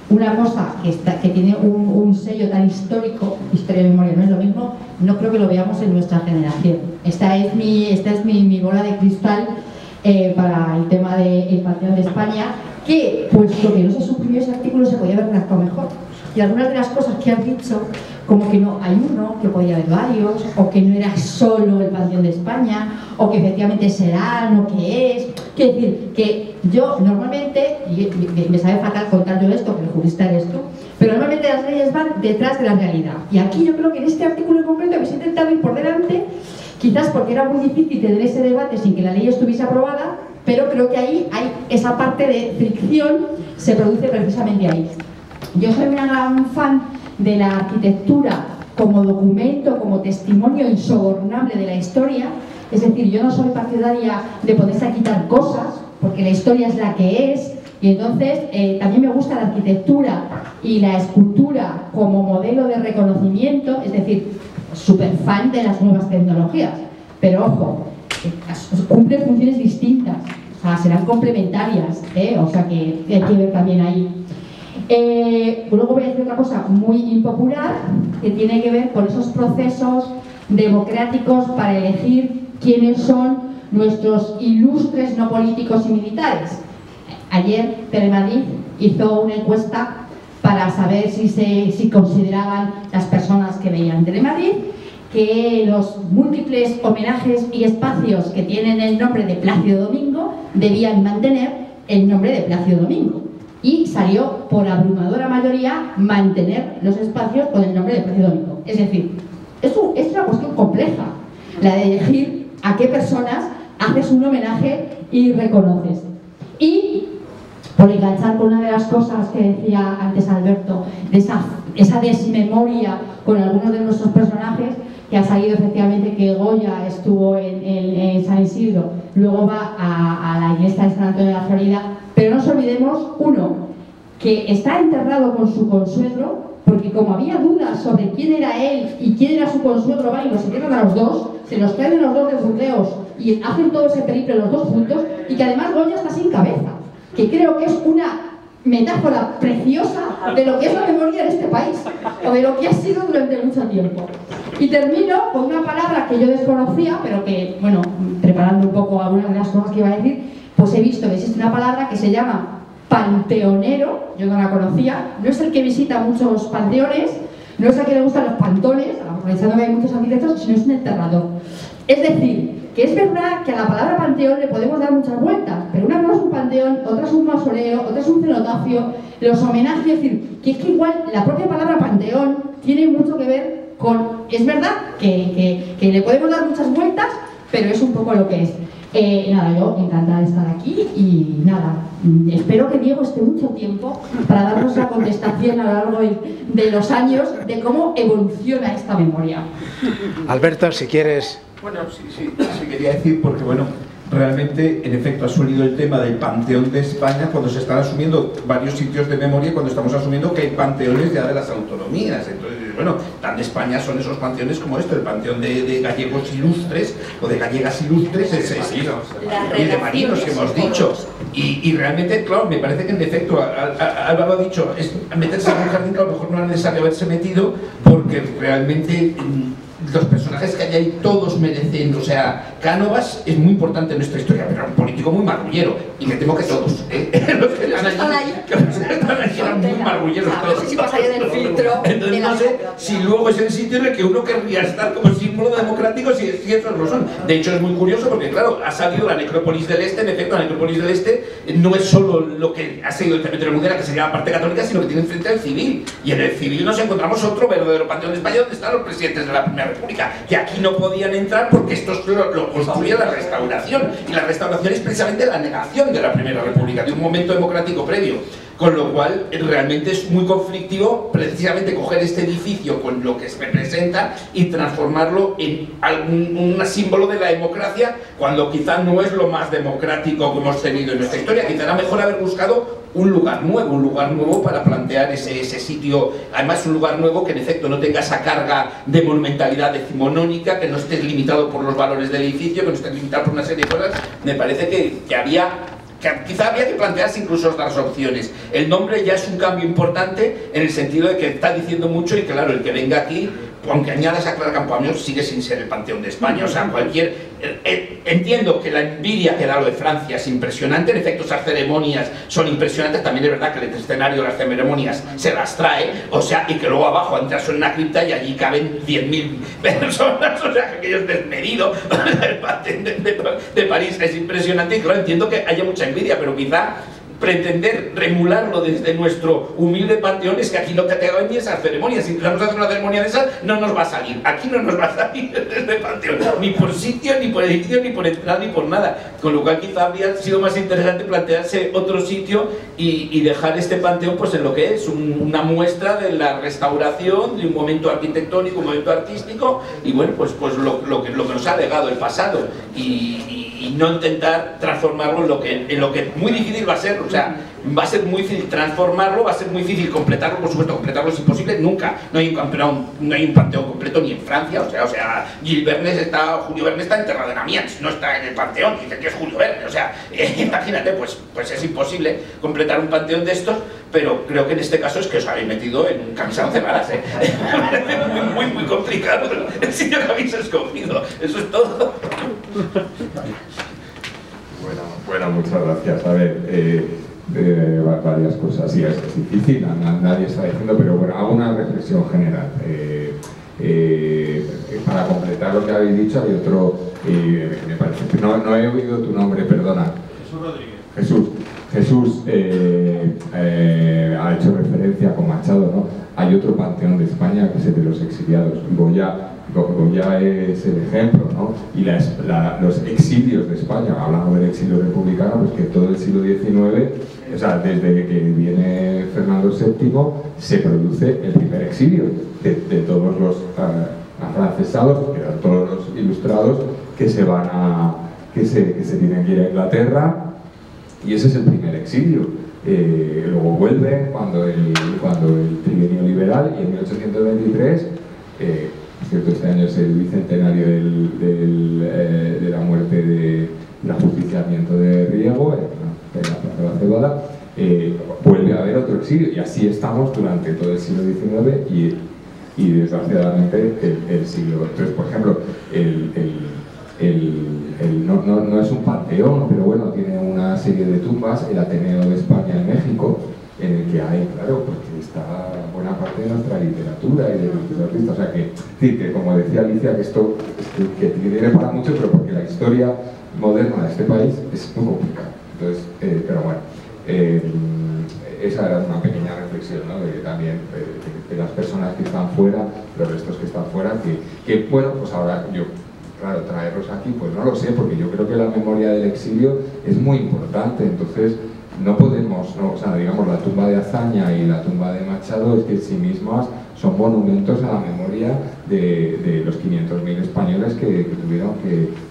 una cosa que tiene un sello tan histórico, historia de memoria no es lo mismo, no creo que lo veamos en nuestra generación. Esta es mi bola de cristal para el tema del Panteón de España, que, puesto que no se suprimió ese artículo, se podía haber redactado mejor. Y algunas de las cosas que han dicho, como que no hay uno, que podía haber varios, o que no era solo el Panteón de España, o que efectivamente serán, o que es. Quiero decir, que yo normalmente, y me sabe fatal contar yo esto, que el jurista eres tú, pero normalmente las leyes van detrás de la realidad. Y aquí yo creo que en este artículo en concreto habéis intentado ir por delante, quizás porque era muy difícil tener ese debate sin que la ley estuviese aprobada, pero creo que ahí hay esa parte de fricción, se produce precisamente ahí. Yo soy una gran fan de la arquitectura como documento, como testimonio insobornable de la historia. Es decir, yo no soy partidaria de ponerse a quitar cosas, porque la historia es la que es, y entonces también me gusta la arquitectura y la escultura como modelo de reconocimiento, es decir, súper fan de las nuevas tecnologías, pero ojo, cumplen funciones distintas, o sea, serán complementarias, o sea que hay que ver también ahí. Luego voy a decir otra cosa muy impopular que tiene que ver con esos procesos democráticos para elegir quiénes son nuestros ilustres no políticos y militares. Ayer Telemadrid hizo una encuesta para saber si consideraban las personas que veían Telemadrid que los múltiples homenajes y espacios que tienen el nombre de Plácido Domingo debían mantener el nombre de Plácido Domingo. Y salió por abrumadora mayoría mantener los espacios con el nombre de Plácido Domingo. Es decir, es una cuestión compleja, la de elegir a qué personas haces un homenaje y reconoces. Y por enganchar con una de las cosas que decía antes Alberto, de esa desmemoria con algunos de nuestros personajes, que ha salido efectivamente que Goya estuvo en San Isidro, luego va a la iglesia de San Antonio de la Florida, pero no nos olvidemos, uno, que está enterrado con su consuegro, porque como había dudas sobre quién era él y quién era su consuegro, van y los entierran a los dos, se los traen los dos de Burdeos y hacen todo ese periplo los dos juntos, y que además Goya está sin cabeza, que creo que es una metáfora preciosa de lo que es la memoria de este país, o de lo que ha sido durante mucho tiempo. Y termino con una palabra que yo desconocía, pero que, bueno, preparando un poco algunas de las cosas que iba a decir, pues he visto que existe una palabra que se llama panteonero, yo no la conocía, no es el que visita muchos panteones, no es el que le gustan los pantones, aprovechando que hay muchos arquitectos, sino es un enterrador. Es decir, que es verdad que a la palabra panteón le podemos dar muchas vueltas, pero una cosa es un panteón, otra es un mausoleo, otra es un cenotafio, los homenajes, es decir, que es que igual la propia palabra panteón tiene mucho que ver con... Es verdad que le podemos dar muchas vueltas, pero es un poco lo que es. Nada, yo encantada de estar aquí y nada, espero que Diego esté mucho tiempo para darnos la contestación a lo largo de los años de cómo evoluciona esta memoria. Alberto, si quieres... Bueno, sí quería decir, porque bueno, realmente, en efecto, ha salido el tema del Panteón de España cuando se están asumiendo varios sitios de memoria, cuando estamos asumiendo que hay panteones ya de las autonomías. Entonces, bueno, tan de España son esos panteones como este, el panteón de gallegos ilustres o de gallegas ilustres, y de marinos que hemos dicho. Y realmente, claro, me parece que en efecto, Álvaro ha dicho, es meterse en un jardín que a lo mejor no era necesario haberse metido, porque realmente... los personajes que hay ahí todos merecen, o sea, Cánovas es muy importante en nuestra historia, pero era un político muy marrullero, y me temo que todos, los que están allí eran muy marrulleros todos. No sé si pasaría del filtro. Entonces no sé si luego es el sitio en el que uno querría estar como símbolo democrático, si esos lo son. De hecho es muy curioso porque, claro, ha salido la necrópolis del Este, en efecto, la necrópolis del Este no es solo lo que ha seguido el cementerio de Mudela, que se llama parte católica, sino que tiene enfrente al civil, y en el civil nos encontramos otro verdadero panteón de España donde están los presidentes de la Primera República, que aquí no podían entrar porque esto lo construía la Restauración, y la Restauración es precisamente la negación de la Primera República, de un momento democrático previo, con lo cual realmente es muy conflictivo precisamente coger este edificio con lo que se representa y transformarlo en un símbolo de la democracia, cuando quizá no es lo más democrático que hemos tenido en nuestra historia. Quizá era mejor haber buscado un lugar nuevo para plantear ese sitio, además un lugar nuevo que en efecto no tenga esa carga de monumentalidad decimonónica, que no esté limitado por los valores del edificio, que no esté limitado por una serie de cosas. Me parece que quizá había que plantearse incluso otras opciones. El nombre ya es un cambio importante en el sentido de que está diciendo mucho, y claro, el que venga aquí, aunque añadas a Clara Campoamor, sigue sin ser el Panteón de España. O sea, entiendo que la envidia que da lo de Francia es impresionante, en efecto esas ceremonias son impresionantes, también es verdad que el escenario de las ceremonias se las trae, o sea, y que luego abajo entras en una cripta y allí caben 10.000 personas, o sea, que aquello es desmedido. El Panteón de París es impresionante, y claro, entiendo que haya mucha envidia, pero quizá pretender remularlo desde nuestro humilde panteón es que aquí no te hagan ni esas ceremonias. Si empezamos a hacer una ceremonia de esas, no nos va a salir. Aquí no nos va a salir desde panteón, ni por sitio, ni por edificio, ni por entrada, ni por nada. Con lo cual quizá habría sido más interesante plantearse otro sitio y dejar este panteón pues en lo que es una muestra de la restauración, de un momento arquitectónico, un momento artístico, y bueno, pues lo que nos ha legado el pasado. Y y no intentar transformarlo en lo que muy difícil va a ser. O sea, va a ser muy difícil transformarlo, va a ser muy difícil completarlo. Por supuesto, completarlo es imposible nunca. No hay un panteón completo ni en Francia. O sea, Julio Verne está enterrado en Amiens, no está en el panteón, dice que es Julio Verne. O sea, imagínate, pues es imposible completar un panteón de estos, pero creo que en este caso es que os habéis metido en camisa de 11 varas, ¿eh? muy complicado el sitio que habéis escogido. Eso es todo. Bueno, muchas gracias. A ver, varias cosas. Sí, es difícil, nadie está diciendo, pero bueno, hago una reflexión general. Para completar lo que habéis dicho, hay otro, me parece, no he oído tu nombre, perdona. Jesús Rodríguez. Jesús ha hecho referencia con Machado, ¿no? Hay otro panteón de España que es el de los exiliados. Goya es el ejemplo, ¿no? Y los exilios de España, hablando del exilio republicano, pues que todo el siglo XIX, o sea, desde que viene Fernando VII, se produce el primer exilio de todos los afrancesados, que eran todos los ilustrados, que se tienen que ir a Inglaterra, y ese es el primer exilio. Luego vuelven cuando el trienio liberal, y en 1823, cierto, este año es el bicentenario de la muerte del ajusticiamiento de Riego en la Plaza de la Cebada, vuelve a haber otro exilio, y así estamos durante todo el siglo XIX y desgraciadamente el siglo. Entonces, por ejemplo, no es un panteón, pero bueno, tiene una serie de tumbas, el Ateneo de España en México, en el que hay, claro, porque está buena parte de nuestra literatura y de nuestros artistas. O sea que como decía Alicia, que esto que tiene para mucho, pero porque la historia moderna de este país es muy complicada. Entonces, pero bueno, esa era una pequeña reflexión, ¿no? De también de las personas que están fuera, los restos que están fuera, que bueno, pues ahora yo, claro, traerlos aquí, pues no lo sé, porque yo creo que la memoria del exilio es muy importante. Entonces no podemos, o sea, digamos, la tumba de Azaña y la tumba de Machado es que en sí mismas son monumentos a la memoria de los 500.000 españoles que tuvieron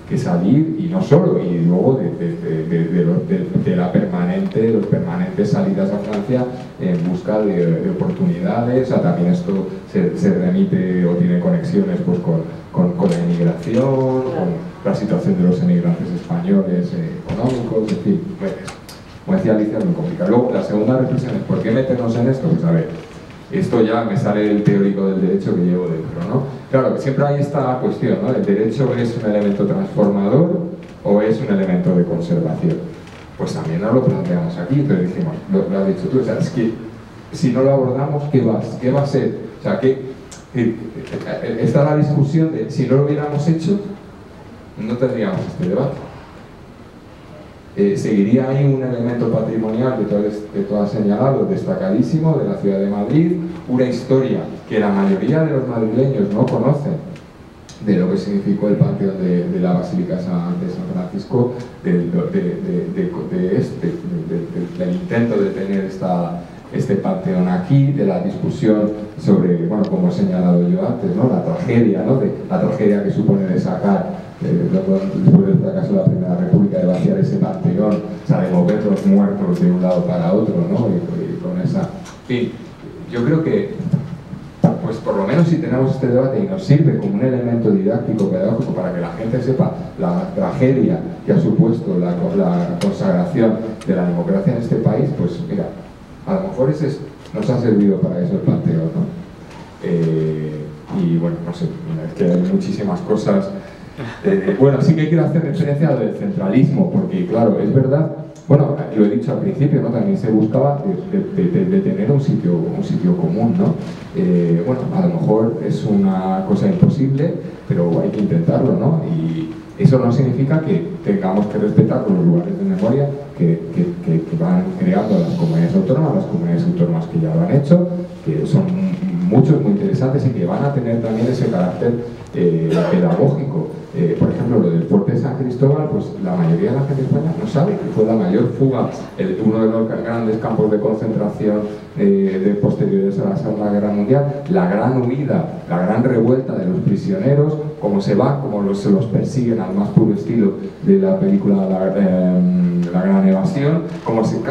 que salir, y no solo, y luego de los permanentes salidas a Francia en busca de oportunidades. O sea, también esto se remite o tiene conexiones pues con la inmigración, con la situación de los emigrantes españoles económicos, en fin, pues, como decía Alicia, es muy complicado. Luego, la segunda reflexión es, ¿por qué meternos en esto? Pues a ver, esto ya me sale el teórico del derecho que llevo dentro, ¿no? Claro, que siempre hay esta cuestión, ¿no? ¿El derecho es un elemento transformador o es un elemento de conservación? Pues también nos lo planteamos aquí, pero dijimos, lo has dicho tú, o sea, es que si no lo abordamos, ¿qué va a ser? O sea, está la discusión de, si no lo hubiéramos hecho, no tendríamos este debate. Seguiría ahí un elemento patrimonial que tú has señalado, destacadísimo, de la ciudad de Madrid, una historia que la mayoría de los madrileños no conocen, de lo que significó el panteón de la Basílica de San Francisco, del intento de tener este panteón aquí, de la discusión sobre, bueno, como he señalado yo antes, ¿no? La tragedia, ¿no? La tragedia que supone de sacar, después del fracaso de la Primera República, de vaciar ese panteón, o sea, de mover los muertos de un lado para otro, ¿no? Y con esa... En fin, yo creo que, pues por lo menos si tenemos este debate y nos sirve como un elemento didáctico, pedagógico, para que la gente sepa la tragedia que ha supuesto la consagración de la democracia en este país, pues mira, a lo mejor nos ha servido para eso el panteón, ¿no? Y bueno, no sé, mira, es que hay muchísimas cosas. Bueno, sí que quiero hacer referencia a lo del centralismo, porque claro, es verdad, bueno, lo he dicho al principio, ¿no? También se buscaba de tener un sitio común, ¿no? Bueno, a lo mejor es una cosa imposible, pero hay que intentarlo, ¿no? Y eso no significa que tengamos que respetar los lugares de memoria que van creando las comunidades autónomas que ya lo han hecho, que son muchos, muy interesantes y que van a tener también ese carácter pedagógico. Por ejemplo, lo del fuerte de San Cristóbal, pues la mayoría de la gente de España no sabe que fue la mayor fuga, uno de los grandes campos de concentración posteriores a la Segunda Guerra Mundial, la gran huida, la gran revuelta de los prisioneros cómo se va, cómo se los persiguen al más puro estilo de la película La Gran Evasión, cómo se